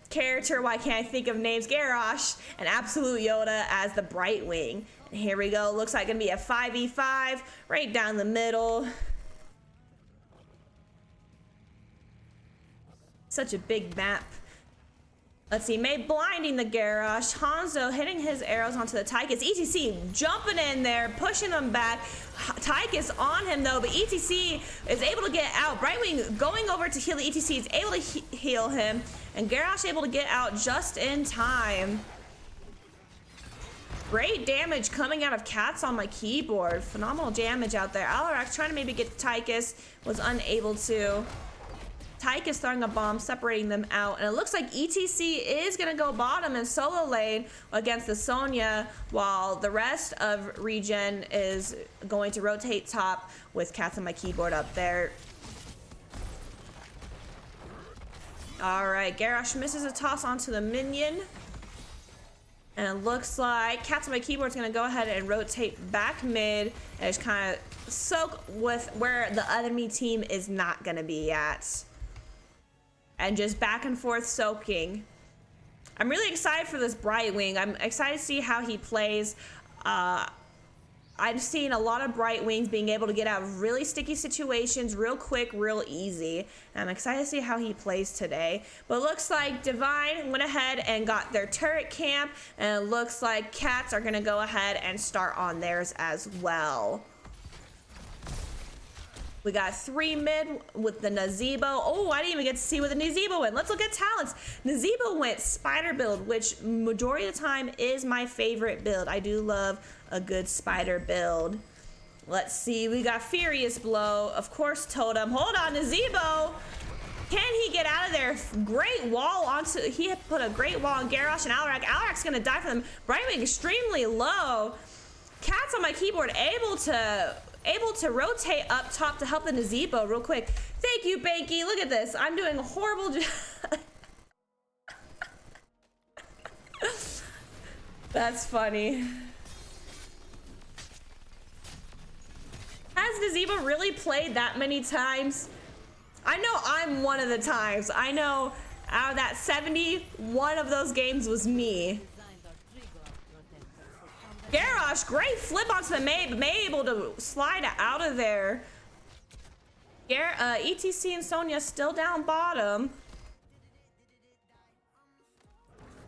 A: character, why can't I think of names, Garrosh, and Absolute Yoda as the Brightwing. And here we go, looks like gonna be a 5v5 right down the middle. Such a big map. Let's see, Mei blinding the Garrosh, Hanzo hitting his arrows onto the Tychus, ETC jumping in there, pushing them back. Tychus on him though, but ETC is able to get out. Brightwing going over to heal the ETC, is able to heal him, and Garrosh able to get out just in time. Great damage coming out of Cats on my keyboard. Phenomenal damage out there. Alarak trying to maybe get Tychus, was unable to. Tychus throwing a bomb, separating them out, and it looks like ETC is gonna go bottom in solo lane against the Sonya, while the rest of ReGen is going to rotate top with Cats on my keyboard up there. All right, Garrosh misses a toss onto the minion, and it looks like Cats on my keyboard is gonna go ahead and rotate back mid and just kind of soak with where the enemy team is not gonna be at. And just back and forth soaking. I'm really excited for this Brightwing. I'm excited to see how he plays. I've seen a lot of Bright Wings being able to get out of really sticky situations real quick, real easy. And I'm excited to see how he plays today. But it looks like Divine went ahead and got their turret camp. And it looks like Cats are going to go ahead and start on theirs as well. We got 3 mid with the Nazebo. Oh, I didn't even get to see what the Nazebo went. Let's look at talents. Nazebo went spider build, which majority of the time is my favorite build. I do love a good spider build. Let's see. We got Furious Blow. Of course, Totem. Hold on, Nazebo. Can he get out of there? Great wall onto... He had put a great wall on Garrosh and Alarak. Alarak's going to die for them. Brightwing extremely low. Cats on my keyboard able to rotate up top to help the Nazebo real quick. Thank you, Banky. Look at this. I'm doing a horrible job. That's funny. Has Nazebo really played that many times? I know I'm one of the times. I know out of that 70, one of those games was me. Garrosh, great flip onto the May, but May able to slide out of there. ETC and Sonya still down bottom.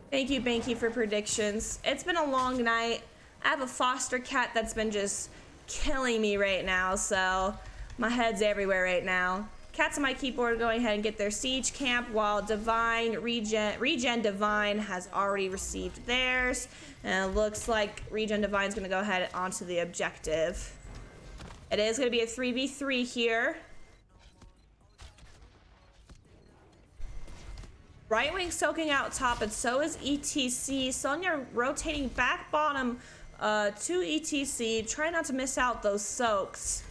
A: Thank you, Banky, for predictions. It's been a long night. I have a foster cat that's been just killing me right now, so my head's everywhere right now. Cats on my keyboard going ahead and get their siege camp while ReGen Divine has already received theirs. And it looks like ReGen Divine's going to go ahead onto the objective. It is going to be a 3v3 here. Right wing soaking out top, and so is ETC. Sonya rotating back bottom to ETC. Try not to miss out those soaks.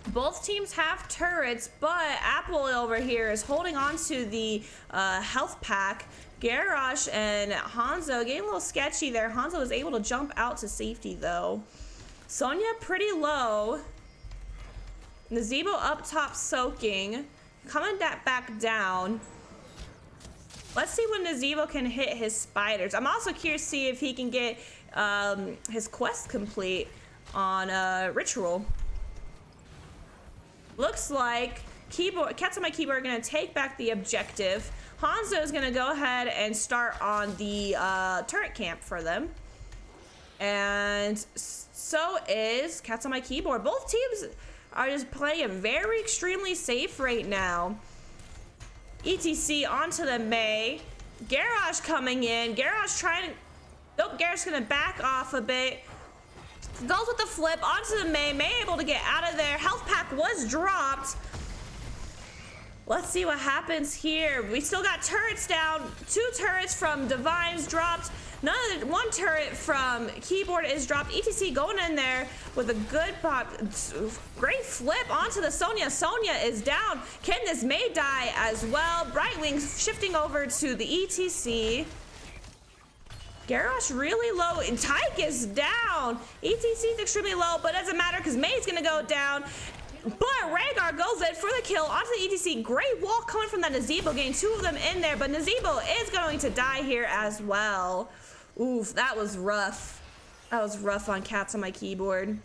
A: Both teams have turrets, but Apple over here is holding on to the health pack. Garrosh and Hanzo getting a little sketchy there. Hanzo was able to jump out to safety though. Sonya pretty low. Nazebo up top soaking. Coming back down. Let's see when Nazebo can hit his spiders. I'm also curious to see if he can get his quest complete on Ritual. Looks like Cats on my keyboard are going to take back the objective. Hanzo is going to go ahead and start on the turret camp for them. And so is Cats on my keyboard. Both teams are just playing very extremely safe right now. ETC onto the May. Garrosh coming in. Garrosh trying to... Nope, Garrosh's going to back off a bit. Goes with the flip onto the May. May able to get out of there. Health pack was dropped. Let's see what happens here. We still got turrets down. 2 turrets from Divine's dropped. One turret from Keyboard is dropped. ETC going in there with a good pop. Great flip onto the Sonya. Sonya is down. Can this May die as well? Brightwing shifting over to the ETC. Garrosh really low, and Tyke is down. ETC is extremely low, but it doesn't matter because May's gonna go down. But Rhaegar goes in for the kill onto the ETC. Great wall coming from that Nazebo, getting 2 of them in there, but Nazebo is going to die here as well. Oof, that was rough. That was rough on Cats on my keyboard.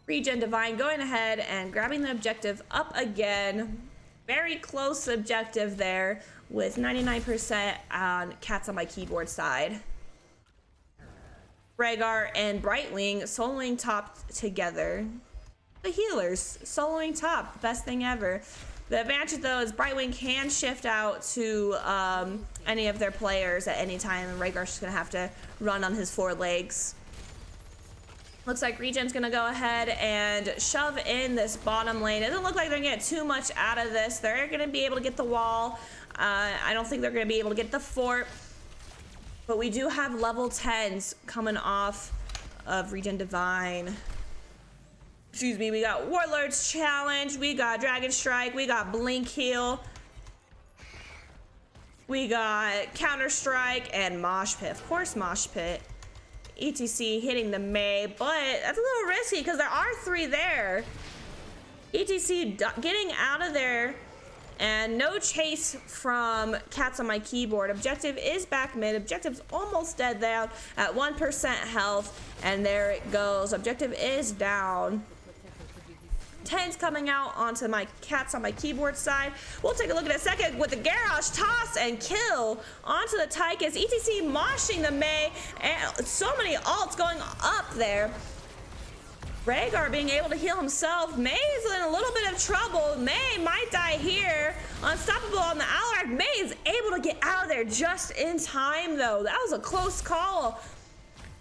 A: ReGen Divine going ahead and grabbing the objective up again. Very close objective there with 99% on Cats on my keyboard side. Rhaegar and Brightwing soloing top together. The healers soloing top, best thing ever. The advantage though is Brightwing can shift out to any of their players at any time, and Rhaegar's just gonna have to run on his 4 legs. Looks like ReGen's gonna go ahead and shove in this bottom lane. It doesn't look like they're gonna get too much out of this. They're gonna be able to get the wall. I don't think they're gonna be able to get the fort, but we do have level 10s coming off of ReGen Divine. Excuse me, we got Warlord's Challenge, we got Dragon Strike, we got Blink Heal, we got Counter Strike, and Mosh Pit. Of course, Mosh Pit. ETC hitting the May, but that's a little risky because there are 3 there. ETC getting out of there And no chase from Cats on my keyboard. Objective is back mid. Objective's almost dead down at 1% health. And there it goes. Objective is down. 10's coming out onto my Cats on my keyboard side. We'll take a look at a second with the Garrosh toss and kill onto the Tychus. ETC moshing the Mei, and so many ults going up there. Rhaegar being able to heal himself. Mei is in a little bit of trouble. Mei might die here. Unstoppable on the Alarak. Mei is able to get out of there just in time though. That was a close call.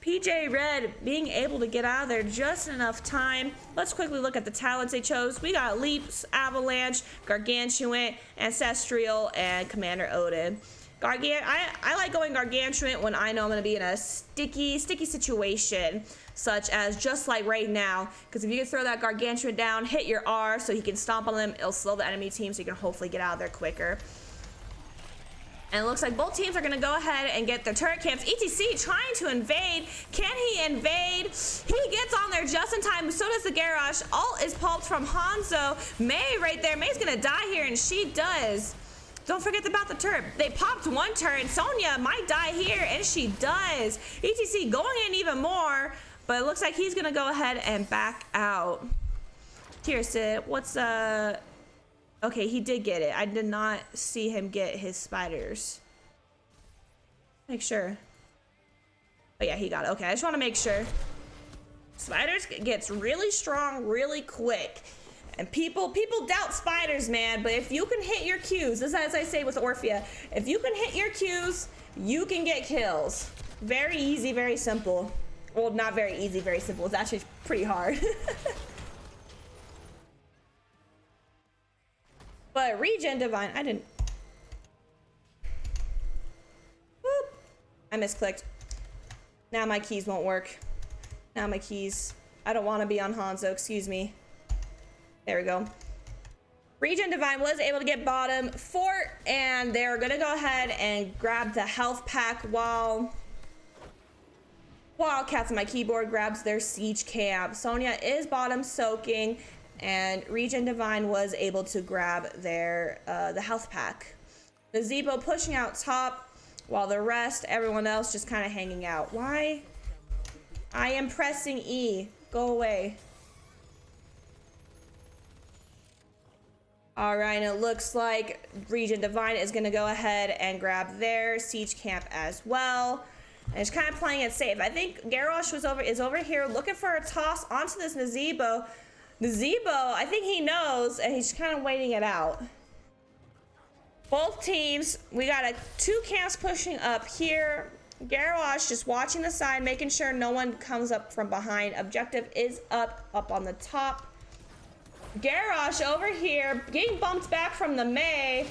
A: PJ Red being able to get out of there just enough time. Let's quickly look at the talents they chose. We got Leaps, Avalanche, Gargantuan, Ancestral, and Commander Odin. I like going Gargantuan when I know I'm going to be in a sticky situation, such as just like right now. Because if you can throw that Gargantuan down, hit your R so he can stomp on them, it'll slow the enemy team so you can hopefully get out of there quicker. And it looks like both teams are going to go ahead and get their turret camps. ETC trying to invade. Can he invade? He gets on there just in time. So does the Garrosh. Ult is pulped from Hanzo. Mei right there. Mei's going to die here, and she does. Don't forget about the turret. They popped one turret. Sonya might die here, and she does. ETC going in even more, but it looks like he's going to go ahead and back out. Kirsten, what's okay, he did get it. I did not see him get his spiders. Make sure. Oh yeah, he got it. Okay, I just want to make sure. Spiders gets really strong really quick. And people doubt spiders, man, but if you can hit your Qs, this is as I say with Orphea, if you can hit your Qs, you can get kills. Very easy, very simple. Well, not very easy, very simple. It's actually pretty hard. But ReGen Divine, I didn't. Whoop. I misclicked. Now my keys won't work. Now my keys. I don't want to be on Hanzo, excuse me. There we go. ReGen Divine was able to get bottom fort, and they're gonna go ahead and grab the health pack while Cats on my keyboard grabs their siege camp. Sonya is bottom soaking, and ReGen Divine was able to grab their the health pack. Nazebo pushing out top, while the rest, everyone else, just kind of hanging out. Why? I am pressing E. Go away. All right, and it looks like ReGen Divine is gonna go ahead and grab their siege camp as well. And it's kind of playing it safe. I think Garrosh is over here looking for a toss onto this Nazebo. Nazebo, I think he knows, and he's kind of waiting it out. Both teams, we got two camps pushing up here. Garrosh just watching the side, making sure no one comes up from behind. Objective is up on the top. Garrosh over here, getting bumped back from the Mei.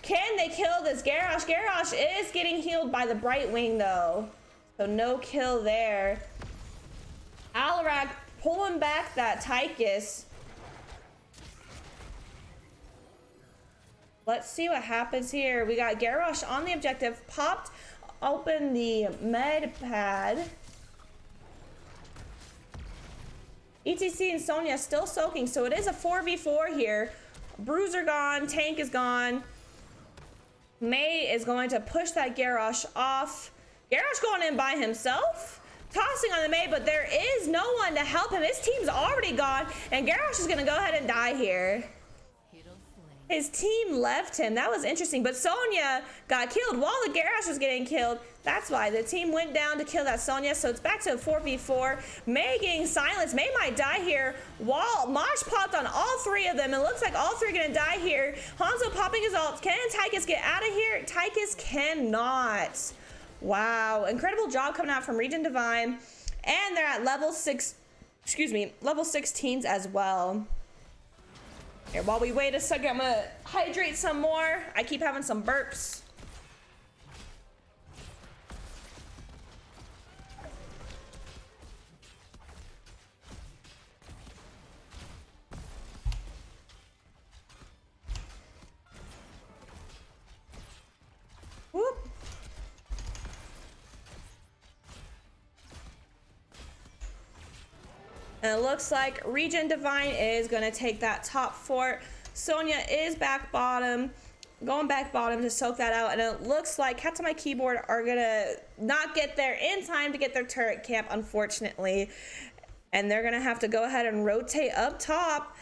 A: Can they kill this Garrosh? Garrosh is getting healed by the Brightwing though, so no kill there. Alarak pulling back that Tychus. Let's see what happens here. We got Garrosh on the objective, popped open the med pad. ETC and Sonya still soaking, so it is a 4v4 here. Bruiser gone, tank is gone. Mei is going to push that Garrosh off. Garrosh going in by himself, tossing on the Mei, but there is no one to help him. His team's already gone, and Garrosh is gonna go ahead and die here. His team left him. That was interesting, but Sonya got killed while the Garrosh was getting killed. That's why the team went down to kill that Sonya, so it's back to a 4v4. Mei getting silenced. Mei might die here. While Mosh popped on all three of them. It looks like all three are gonna die here. Hanzo popping his ult. Can Tychus get out of here? Tychus cannot. Wow, incredible job coming out from ReGen Divine. And they're at level 16s as well. Here, while we wait a second, I'm gonna hydrate some more. I keep having some burps. Whoop. And it looks like ReGen Divine is going to take that top fort. Sonya is back bottom, going back bottom to soak that out, and it looks like Cats on My Keyboard are gonna not get there in time to get their turret camp, unfortunately, and they're gonna have to go ahead and rotate up top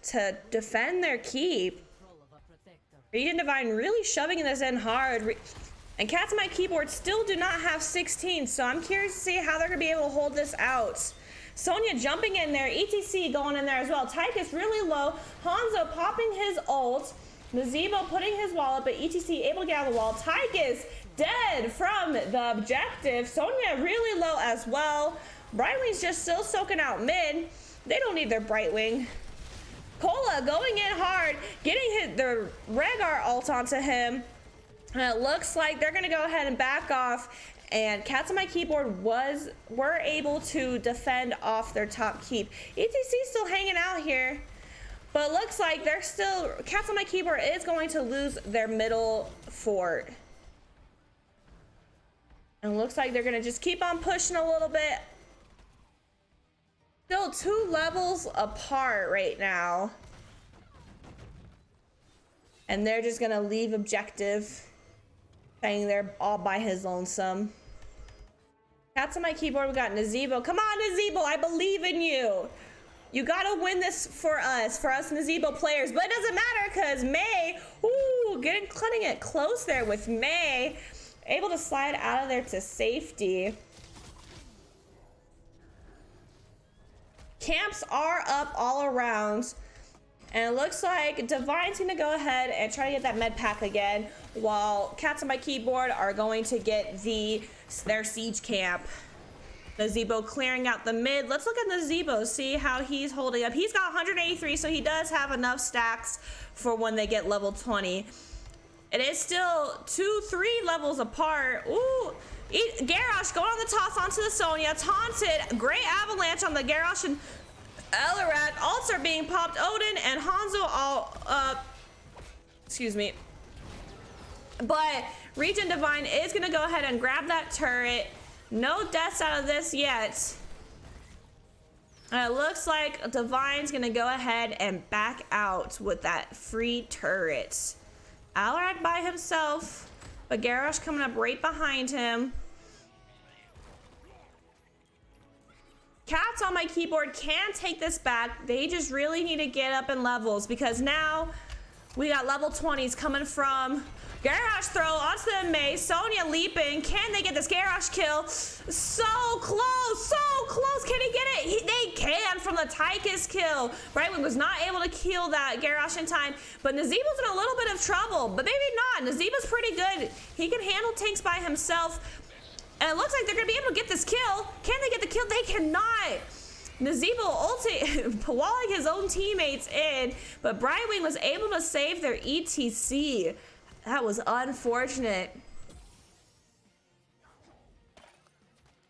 A: to defend their keep. ReGen Divine really shoving this in hard, and Cats on My Keyboard still do not have 16, so I'm curious to see how they're gonna be able to hold this out. Sonya jumping in there, ETC going in there as well. Tychus really low, Hanzo popping his ult, Nazebo putting his wall up, but ETC able to get out of the wall. Tychus dead from the objective. Sonya really low as well. Brightwing's just still soaking out mid. They don't need their Brightwing. Cola going in hard, getting the Rehgar ult onto him. And it looks like they're gonna go ahead and back off, and Cats on My Keyboard were able to defend off their top keep. ETC still hanging out here, but it looks like they're still, Cats on My Keyboard is going to lose their middle fort. And it looks like they're gonna just keep on pushing a little bit. Still 2 levels apart right now. And they're just gonna leave objective, saying they're all by his lonesome. Cats on My Keyboard, we got Nazebo. Come on, Nazebo, I believe in you. You gotta win this for us Nazebo players. But it doesn't matter because Mei, ooh, cutting it close there with Mei. Able to slide out of there to safety. Camps are up all around. And it looks like Divine's gonna go ahead and try to get that med pack again, while Cats on My Keyboard are going to get their siege camp. Nazebo clearing out the mid. Let's look at Nazebo, see how he's holding up. He's got 183, so he does have enough stacks for when they get level 20. It is still 2-3 levels apart. Ooh, Garrosh going on the toss onto the Sonya, taunted. Great avalanche on the Garrosh and Elorad. Ults are being popped. Odin and Hanzo all excuse me. But ReGen Divine is gonna go ahead and grab that turret. No deaths out of this yet. And it looks like Divine's gonna go ahead and back out with that free turret. Elorad by himself, but Garrosh coming up right behind him. Cats on My Keyboard can take this back. They just really need to get up in levels, because now we got level 20s coming from Garrosh throw onto the Mei. Sonya leaping. Can they get this Garrosh kill? So close, so close. Can he get it? They can from the Tychus kill. Brightwing was not able to kill that Garrosh in time, but Nazebo's in a little bit of trouble, but maybe not. Nazebo's pretty good. He can handle tanks by himself. And it looks like they're gonna be able to get this kill. Can they get the kill? They cannot. Nazebo walling his own teammates in, but Brightwing was able to save their ETC. That was unfortunate.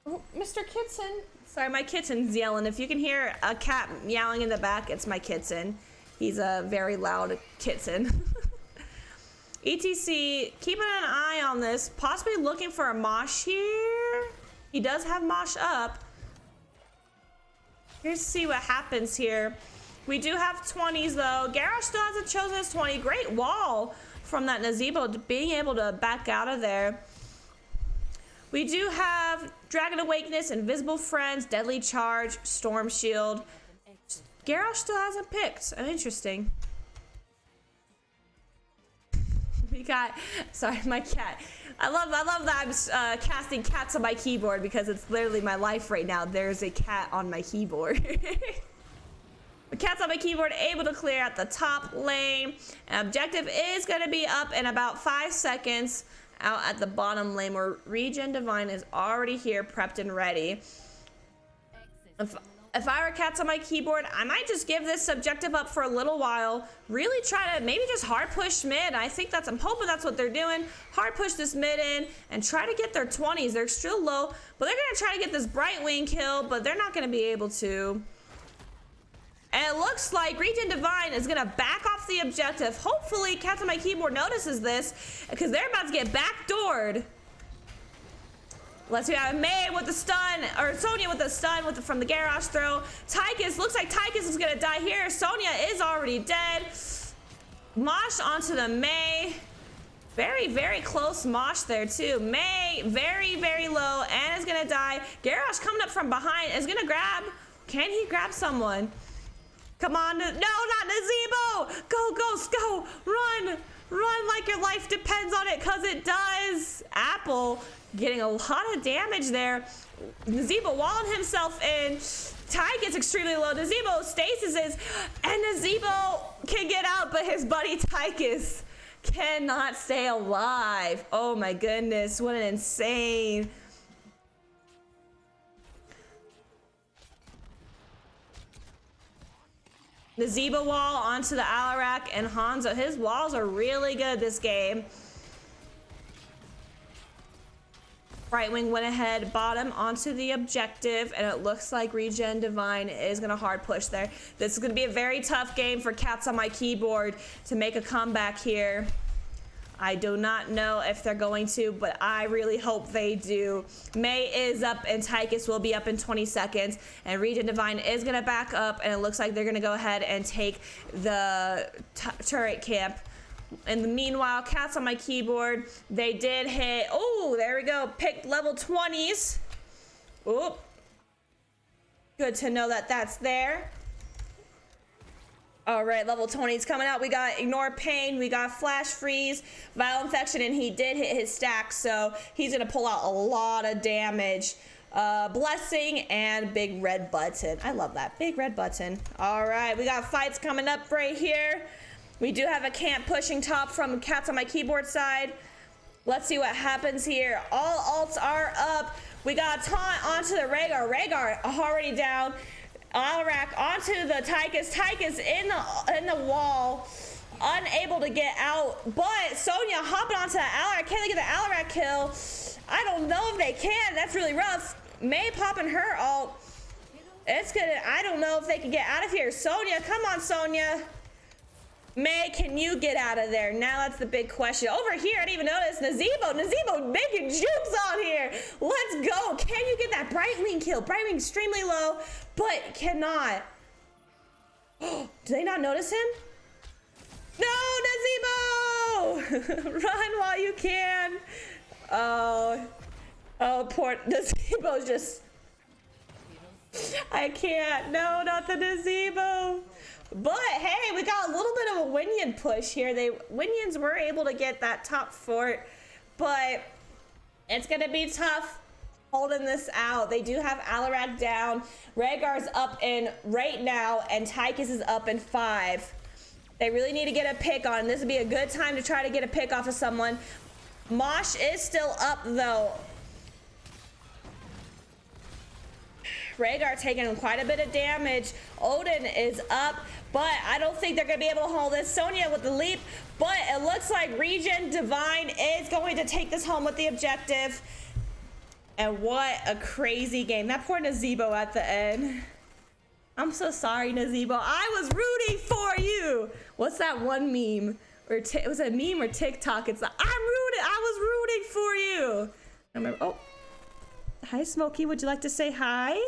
A: Oh, Mr. Kitson. Sorry, my kitten's yelling. If you can hear a cat meowing in the back, it's my kitten. He's a very loud kitten. ETC keeping an eye on this, possibly looking for a mosh here. He does have mosh up. Here's to see what happens here. We do have 20s though. Garrosh still hasn't chosen his 20. Great wall from that Nazebo being able to back out of there. We do have Dragon Awakeness, Invisible Friends, Deadly Charge, Storm Shield. Garrosh still hasn't picked. Interesting. We got, sorry, my cat. I love that I'm casting cats on my keyboard, because it's literally my life right now. There's a cat on my keyboard. The Cats on My Keyboard able to clear out the top lane. And objective is going to be up in about 5 seconds out at the bottom lane, where ReGen Divine is already here, prepped and ready. If I were Cats on My Keyboard, I might just give this objective up for a little while. Really try to maybe just hard push mid. I'm hoping that's what they're doing. Hard push this mid in and try to get their 20s. They're still low, but they're going to try to get this Brightwing kill, but they're not going to be able to. And it looks like ReGen Divine is going to back off the objective. Hopefully, Cats on My Keyboard notices this, because they're about to get backdoored. Let's see, Mei with the stun, or Sonya with the stun from the Garrosh throw. Tychus, looks like Tychus is going to die here. Sonya is already dead. Mosh onto the May. Very, very close mosh there too. May, very, very low and is gonna die. Garrosh coming up from behind is gonna grab. Can he grab someone? Come on, no, not Nazebo! Go, Ghost, go, run! Run like your life depends on it, cause it does. Apple getting a lot of damage there. Nazebo walling himself in. Ty gets extremely low. Nazebo stasis is, and Nazebo can get out, but his buddy Tychus cannot stay alive. Oh my goodness, what an insane. Nazebo wall onto the Alarak and Hanzo. His walls are really good this game. Right wing went ahead, bottom onto the objective, and it looks like ReGen Divine is gonna hard push there. This is gonna be a very tough game for Cats on my keyboard to make a comeback here. I do not know if they're going to, but I really hope they do. May is up and Tychus will be up in 20 seconds, and ReGen Divine is gonna back up, and it looks like they're gonna go ahead and take the turret camp. In the meanwhile, Cats on my keyboard, they did hit, oh, there we go, picked level 20s. Oh, good to know that that's there. All right, level 20s coming out. We got Ignore Pain, we got Flash Freeze, Viral Infection, and he did hit his stack, so he's gonna pull out a lot of damage. Blessing and Big Red Button. I love that, Big Red Button. All right, we got fights coming up right here. We do have a camp pushing top from Cats on my keyboard side. Let's see what happens here. All ults are up. We got Taunt onto the Rhaegar. Rhaegar already down. Alarak onto the Tychus. Tychus in the wall, unable to get out. But Sonya hopping onto the Alarak. Can they get the Alarak kill? I don't know if they can. That's really rough. May popping her ult. It's gonna. I don't know if they can get out of here. Sonya, come on, Sonya. May, can you get out of there? Now that's the big question. Over here, I didn't even notice. Nazebo making jukes on here. Let's go. Can you get that Brightwing kill? Brightwing extremely low, but cannot. Do they not notice him? No, Nazebo! Run while you can. Oh, poor Nazebo's just... I can't. No, not the Nazebo. But hey, we got a little bit of a Winion push here. Winions were able to get that top fort, but it's gonna be tough holding this out. They do have Alarak down. Rhaegar's up in right now, and Tychus is up in 5. They really need to get a pick on. This would be a good time to try to get a pick off of someone. Mosh is still up though. Rhaegar taking quite a bit of damage. Odin is up, but I don't think they're gonna be able to hold this. Sonya with the leap, but it looks like ReGen Divine is going to take this home with the objective. And what a crazy game. That poor Nazebo at the end. I'm so sorry, Nazebo. I was rooting for you. What's that one meme? Or it was a meme or TikTok. It's like, I was rooting for you. I remember, oh. Hi, Smokey, would you like to say hi?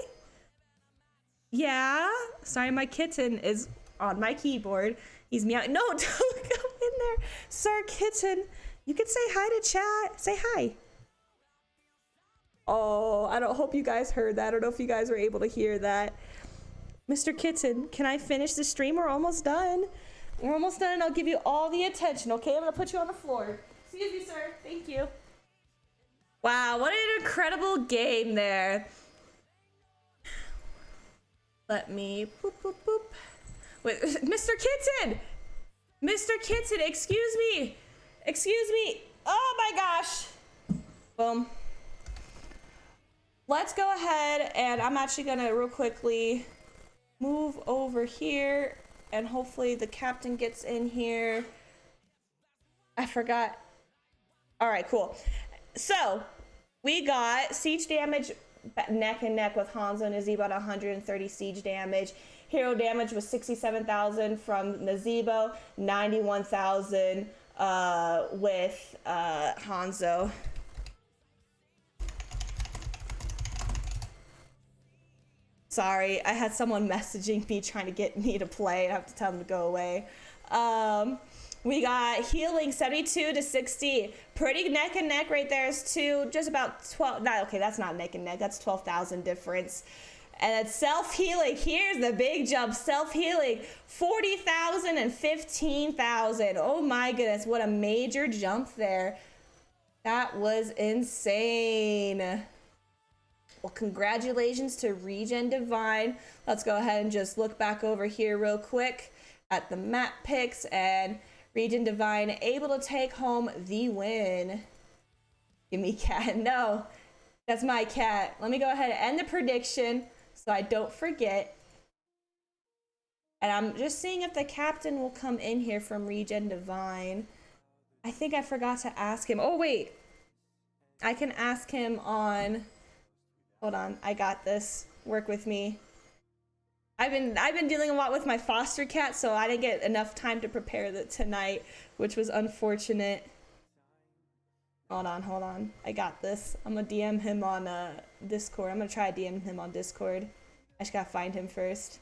A: Yeah, sorry, my kitten is on my keyboard. He's meowing. No, don't go in there. Sir Kitten, you can say hi to chat. Say hi. Oh, I don't hope you guys heard that. I don't know if you guys were able to hear that. Mr. Kitten, can I finish the stream? We're almost done. We're almost done and I'll give you all the attention, okay? I'm gonna put you on the floor. Excuse me, sir. Thank you. Wow, what an incredible game there. Let me boop, boop, boop. Wait, Mr. Kitten! Mr. Kitten, excuse me. Excuse me. Oh my gosh. Boom. Let's go ahead and I'm actually gonna real quickly move over here and hopefully the captain gets in here. I forgot. All right, cool. So we got siege damage neck and neck with Hanzo and Nazebo at 130 siege damage. Hero damage was 67,000 from Nazebo, 91,000 with Hanzo. Sorry, I had someone messaging me trying to get me to play. I have to tell them to go away. We got healing 72 to 60. Pretty neck and neck right there is two, just about 12. Not, okay, that's not neck and neck. That's 12,000 difference. And it's self-healing. Here's the big jump. Self-healing, 40,000 and 15,000. Oh my goodness, what a major jump there. That was insane. Well, congratulations to ReGen Divine. Let's go ahead and just look back over here real quick at the map picks, and ReGen Divine able to take home the win. Gimme cat. No, that's my cat. Let me go ahead and end the prediction so I don't forget. And I'm just seeing if the captain will come in here from ReGen Divine. I think I forgot to ask him. Oh, wait. I can ask him on... Hold on, I got this. Work with me. I've been dealing a lot with my foster cat, so I didn't get enough time to prepare tonight, which was unfortunate. Hold on. I got this. I'm gonna DM him on Discord. I'm gonna try to DM him on Discord. I just gotta find him first.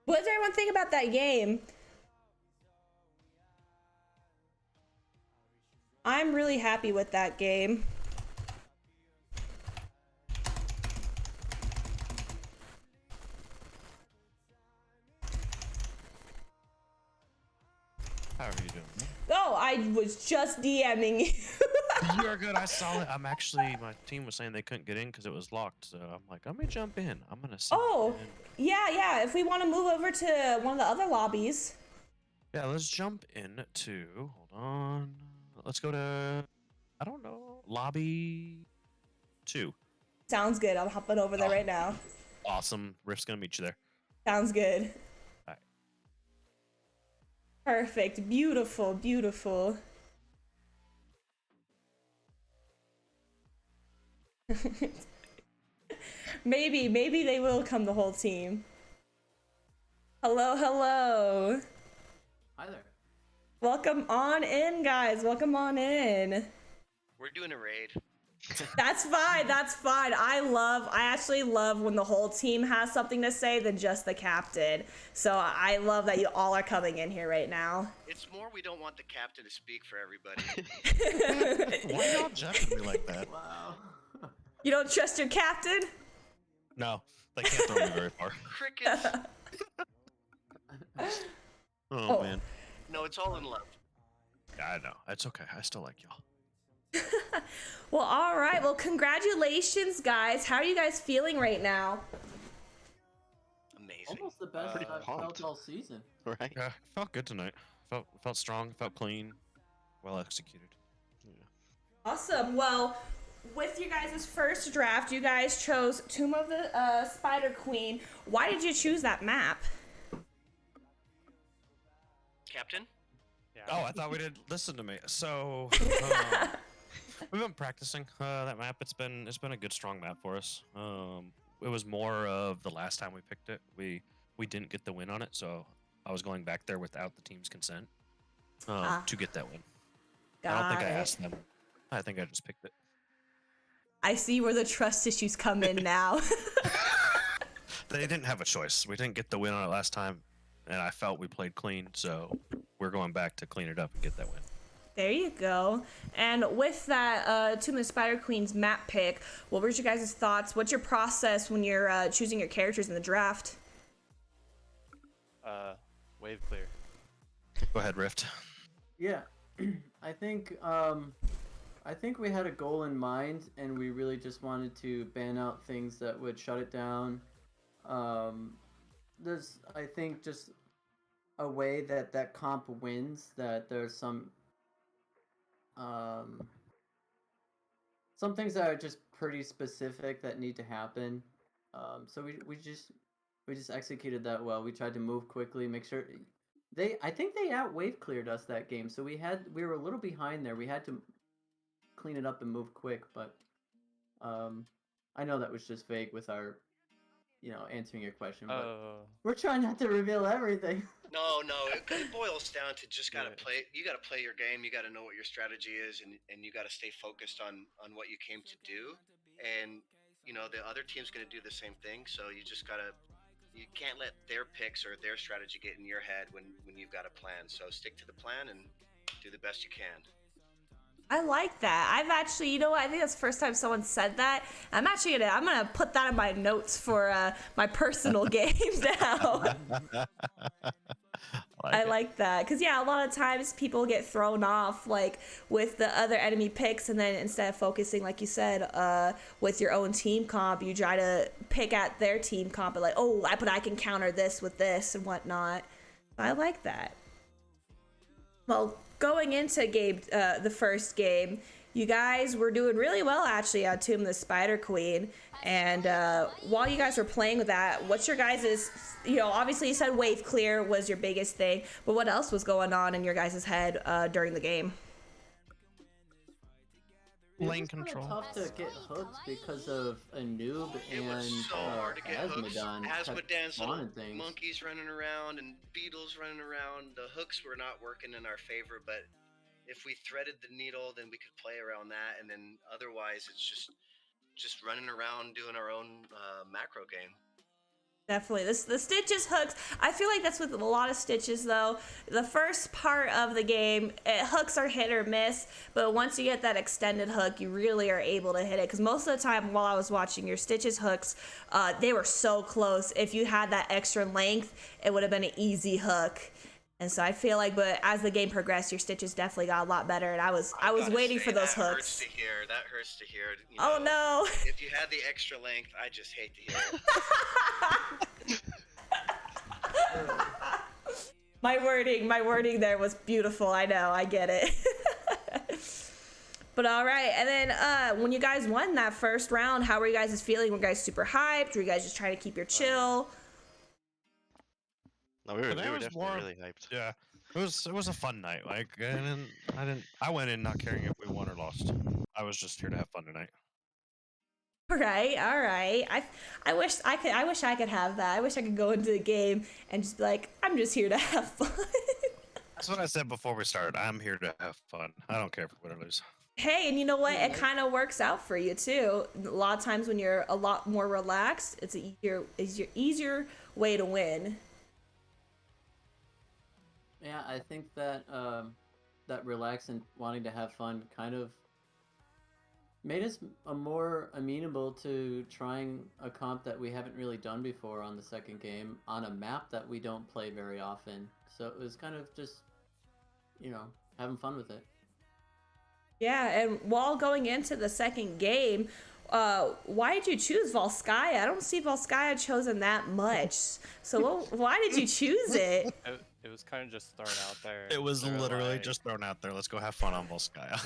A: What does everyone think about that game? I'm really happy with that game.
B: How are you doing?
A: Oh, I was just DMing you.
B: You are good. I saw it. I'm actually, my team was saying they couldn't get in because it was locked. So I'm like, let me jump in. I'm going to see.
A: Oh, yeah. If we want to move over to one of the other lobbies.
B: Yeah, let's jump in to, hold on. Let's go to, I don't know, lobby 2.
A: Sounds good. I'm hopping over there right now.
B: Awesome. Rift's going to meet you there.
A: Sounds good.
B: All right.
A: Perfect. Beautiful. Maybe they will come, the whole team. Hello.
C: Hi there.
A: Welcome on in, guys. Welcome on in.
D: We're doing a raid.
A: That's fine. I actually love when the whole team has something to say than just the captain. So I love that you all are coming in here right now.
D: It's more we don't want the captain to speak for everybody.
B: Why y'all judging me like that?
C: Wow.
A: You don't trust your captain?
B: No, they can't throw me very far.
D: Crickets.
B: Oh, man.
D: No, it's all in love.
B: Yeah, I know. It's okay. I still like y'all.
A: Well, all right. Well, congratulations, guys. How are you guys feeling right now?
D: Amazing.
C: Almost the best
B: Pretty
C: I've
B: pumped.
C: felt all season.
B: Right? Yeah, felt good tonight. Felt strong, felt clean, well executed. Yeah.
A: Awesome. Well, with you guys' first draft, you guys chose Tomb of the Spider Queen. Why did you choose that map?
D: Captain?
B: Oh, I thought we didn't listen to me. So we've been practicing that map. It's been a good strong map for us. It was more of the last time we picked it. We didn't get the win on it, so I was going back there without the team's consent to get that win. I don't think I asked them. I think I just picked it.
A: I see where the trust issues come in now.
B: They didn't have a choice. We didn't get the win on it last time, and I felt we played clean, so we're going back to clean it up and get that win.
A: There you go. And with that Tomb of the Spider Queen's map pick, what were your guys' thoughts? What's your process when you're choosing your characters in the draft?
E: Wave clear.
B: Go ahead, Rift.
C: Yeah, I think we had a goal in mind, and we really just wanted to ban out things that would shut it down. There's, I think, just a way that comp wins. That there's some things that are just pretty specific that need to happen. So we just executed that well. We tried to move quickly, make sure I think they out wave cleared us that game. So we were a little behind there. We had to clean it up and move quick, but I know that was just vague with our answering your question, but we're trying not to reveal everything.
D: No, it boils down to just gotta play. You gotta play your game. You gotta know what your strategy is, and you gotta stay focused on what you came to do. and the other team's going to do the same thing. So you can't let their picks or their strategy get in your head when you've got a plan. So stick to the plan and do the best you can.
A: I like that. I've actually, you know what? I think that's the first time someone said that. I'm gonna put that in my notes for my personal game now. I like that because a lot of times people get thrown off like with the other enemy picks, and then instead of focusing, like you said, with your own team comp, you try to pick at their team comp, and like, oh, but I can counter this with this and whatnot. I like that. Well, going into the first game, you guys were doing really well actually on Tomb of the Spider Queen. And while you guys were playing with that, what's your guys', obviously you said wave clear was your biggest thing, but what else was going on in your guys' head during the game?
B: Lane
C: It was
B: control.
C: tough to get hooked because of a noob
D: It
C: and
D: was so hard to get hooks.
C: Asmodon
D: Asmodan's little
C: spawning things.
D: monkeys running around and beetles running around. The hooks were not working in our favor, but if we threaded the needle, then we could play around that. And then otherwise, it's just running around doing our own macro game.
A: Definitely. The Stitches hooks, I feel like that's with a lot of Stitches though. The first part of the game, hooks are hit or miss, but once you get that extended hook, you really are able to hit it. Because most of the time while I was watching your Stitches hooks, they were so close. If you had that extra length, it would have been an easy hook. And so I feel like, but as the game progressed, your Stitches definitely got a lot better, and I was waiting for those hooks.
D: That hurts to hear.
A: Oh no!
D: If you had the extra length, I just hate to hear it.
A: My wording there was beautiful. I know, I get it. But all right, and then when you guys won that first round, how were you guys feeling? Were you guys super hyped? Were you guys just trying to keep your chill?
E: No, we were
B: Today was
E: definitely
B: more-
E: really hyped.
B: Yeah, it was a fun night. Like, I went in not caring if we won or lost. I was just here to have fun tonight.
A: All right. I wish I could have that. I wish I could go into the game and just be like, I'm just here to have fun.
B: That's what I said before we started. I'm here to have fun. I don't care if we win or lose.
A: Hey, and you know what? It kind of works out for you too. A lot of times when you're a lot more relaxed, it's an easier way to win.
C: Yeah, I think that that relax and wanting to have fun kind of made us more amenable to trying a comp that we haven't really done before on the second game on a map that we don't play very often. So it was kind of just, having fun with it.
A: Yeah, and while going into the second game, why did you choose Volskaya? I don't see Volskaya chosen that much. So why did you choose it?
F: It was kind of just thrown out there.
B: It was
F: They were
B: literally
F: like-
B: just thrown out there. Let's go have fun on Volskaya.
F: Yeah.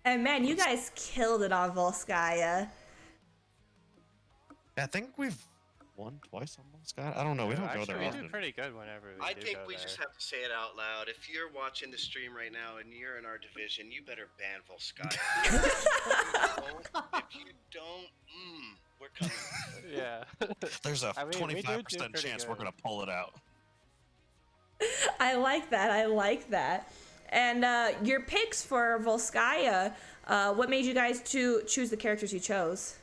A: And man, you guys killed it on Volskaya.
B: I think we've won twice on Volskaya. I don't know. We don't go
F: Actually,
B: there
F: we
B: often.
F: do pretty good whenever we
D: I
F: do
D: think
F: go
D: we
F: there.
D: just have to say it out loud. If you're watching the stream right now and you're in our division, you better ban Volskaya. If you don't, we're coming.
F: Yeah.
B: There's a
F: I mean, we do
B: 25%
F: pretty
B: chance we're
F: good.
B: gonna pull it out.
A: I like that. And your picks for Volskaya, what made you guys choose the characters you chose?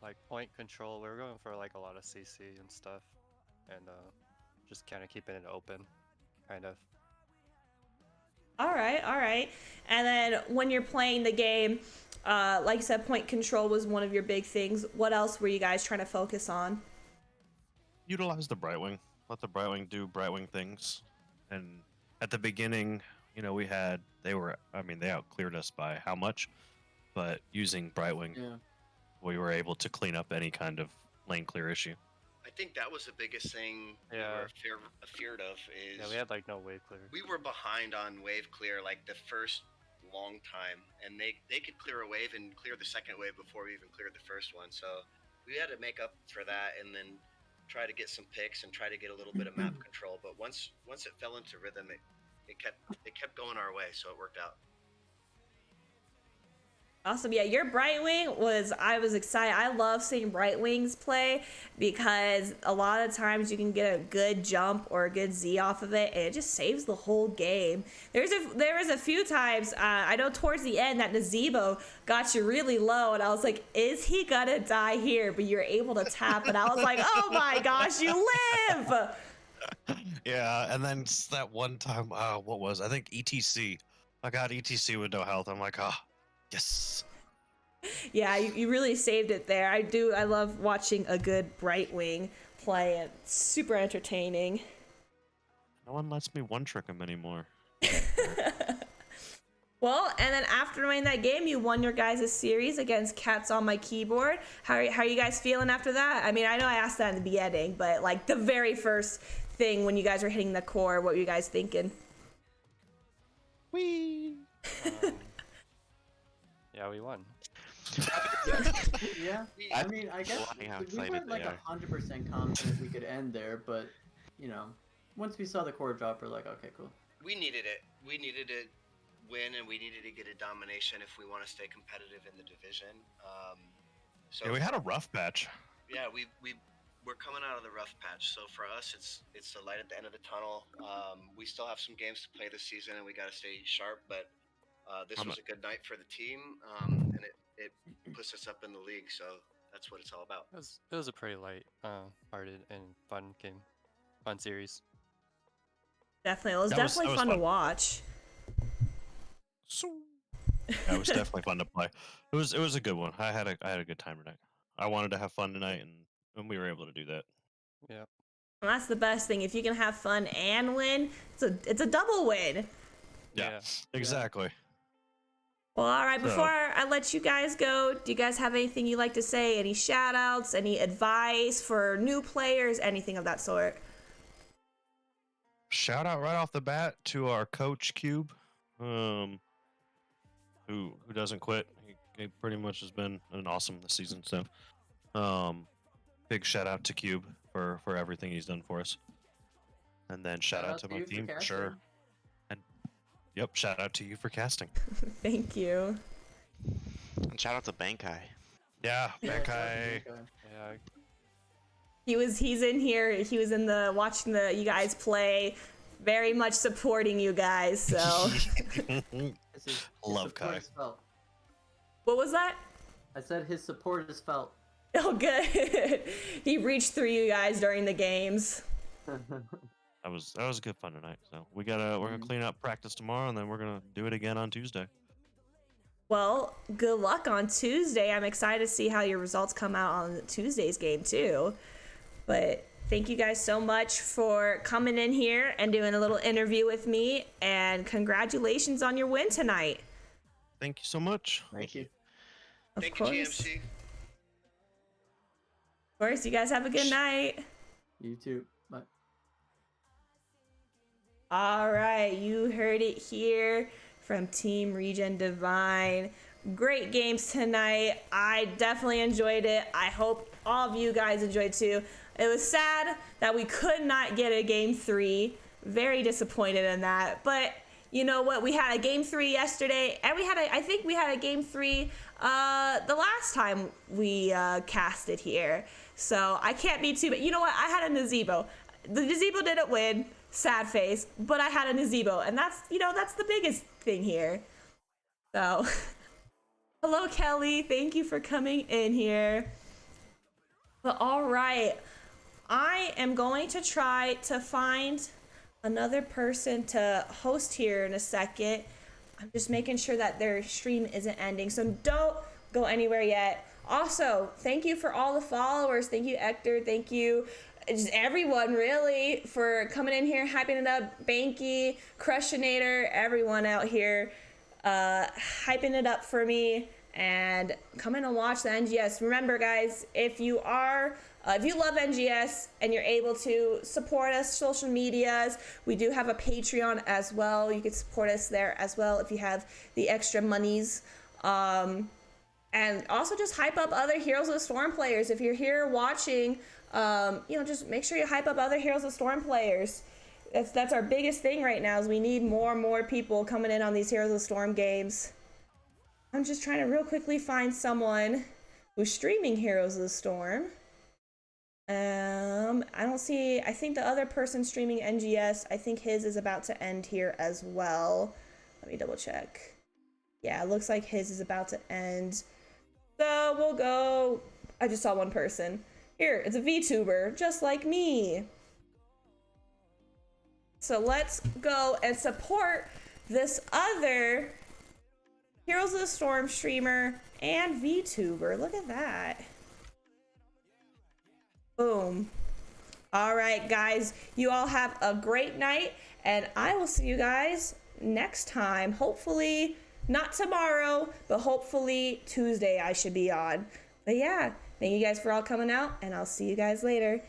F: Like point control, we were going for like a lot of CC and stuff, and just kind of keeping it open, kind of.
A: All right. And then when you're playing the game, like you said, point control was one of your big things. What else were you guys trying to focus on?
B: Utilize the Brightwing. Let the Brightwing do Brightwing things. And at the beginning, they outcleared us by how much? But using Brightwing,
C: Yeah.
B: we were able to clean up any kind of lane clear issue.
D: I think that was the biggest thing we
F: Yeah.
D: were feared of is
F: Yeah, we had like no wave clear.
D: we were behind on wave clear like the first long time, and they could clear a wave and clear the second wave before we even cleared the first one. So we had to make up for that and then try to get some picks and try to get a little bit of map control. But once it fell into rhythm, it kept going our way, so it worked out.
A: Awesome. Yeah, your Brightwing I was excited. I love seeing Brightwings play because a lot of times you can get a good jump or a good Z off of it and it just saves the whole game. There was a few times, I know towards the end that Nazebo got you really low and I was like, is he gonna die here? But you're able to tap and I was like, oh my gosh, you live!
B: Yeah, and then that one time, what was I think ETC? I got ETC with no health. I'm like, yes.
A: Yeah, you really saved it there. I love watching a good Brightwing play. It's super entertaining.
B: No one lets me one trick him anymore.
A: Well, and then after winning that game, you won your guys' series against Cats on My Keyboard. How are you guys feeling after that? I mean, I know I asked that in the beginning, but like the very first thing when you guys were hitting the core, what were you guys thinking?
B: Whee!
F: Yeah, we won.
C: Yeah, I mean, I guess
E: Flying how
C: we
E: excited
C: weren't like
E: they are.
C: 100% confident we could end there, but once we saw the core drop, we're like, okay, cool.
D: We needed it. We needed to win, and we needed to get a domination if we want to stay competitive in the division. So
B: Yeah, we had a rough patch.
D: Yeah, we're coming out of the rough patch. So for us, it's the light at the end of the tunnel. We still have some games to play this season, and we got to stay sharp. But this was a good night for the team, and it puts us up in the league. So that's what it's all about.
F: It was a pretty light hearted and fun game, fun series.
A: Definitely. It was
B: That was
A: definitely fun to watch.
B: So yeah, it was definitely fun to play. It was a good one. I had a good time tonight. I wanted to have fun tonight, and we were able to do that.
F: Yeah.
A: And that's the best thing. If you can have fun and win, it's a double win.
B: Yeah, exactly.
A: Well, all right.
B: So-
A: Before I let you guys go, do you guys have anything you'd like to say? Any shout outs? Any advice for new players? Anything of that sort?
B: Shout out right off the bat to our coach Cube, who doesn't quit. He pretty much has been an awesome this season. So, big shout out to Cube for everything he's done for us. And then shout out to my
C: you for
B: team for
C: casting.
B: sure. And yep, shout out to you for casting.
A: Thank you.
E: And shout out to Bankai.
B: Yeah,
C: Yeah,
B: that
C: shout out to
B: guy.
C: Big Guy.
F: Yeah.
A: He's in here. He was in the watching you guys play, very much supporting you guys. So
C: His
B: Love
C: support
B: Kai.
C: is felt.
A: what was that?
C: I said his support is felt.
A: Oh, good. He reached through you guys during the games.
B: That was a good fun tonight. So we're gonna clean up practice tomorrow, and then we're gonna do it again on Tuesday.
A: Well, good luck on Tuesday. I'm excited to see how your results come out on Tuesday's game too. But thank you guys so much for coming in here and doing a little interview with me. And congratulations on your win tonight.
B: Thank you so much.
C: Thank you.
A: Of
D: Thank
A: course.
D: you, GMC.
A: Of course, you guys have a good night.
C: You too. Bye.
A: All right, you heard it here from Team ReGen Divine. Great games tonight. I definitely enjoyed it. I hope all of you guys enjoyed too. It was sad that we could not get a game 3. Very disappointed in that. But you know what? We had a game 3 yesterday, and I think we had a game 3 the last time we casted here. So I can't be too. But you know what? I had a Nazebo. The Nazebo didn't win. Sad face. But I had a Nazebo, and that's the biggest thing here. So, hello, Kelly. Thank you for coming in here. But all right, I am going to try to find another person to host here in a second. I'm just making sure that their stream isn't ending, so don't go anywhere yet. Also, thank you for all the followers. Thank you, Hector. Thank you, just everyone, really, for coming in here, hyping it up. Banky, Crushinator, everyone out here hyping it up for me and come in and watch the NGS. Remember, guys, if you love NGS and you're able to support us, social medias, we do have a Patreon as well. You can support us there as well if you have the extra monies. And also just hype up other Heroes of the Storm players. If you're here watching, just make sure you hype up other Heroes of the Storm players. That's our biggest thing right now, is we need more and more people coming in on these Heroes of the Storm games. I'm just trying to real quickly find someone who's streaming Heroes of the Storm. I don't see, I think the other person streaming NGS, I think his is about to end here as well. Let me double check. Yeah, it looks like his is about to end. So we'll go, I just saw one person. Here, it's a VTuber, just like me. So let's go and support this other Heroes of the Storm streamer and VTuber. Look at that. Boom. All right, guys, you all have a great night, and I will see you guys next time. Hopefully not tomorrow, but hopefully Tuesday I should be on. But yeah, thank you guys for all coming out, and I'll see you guys later.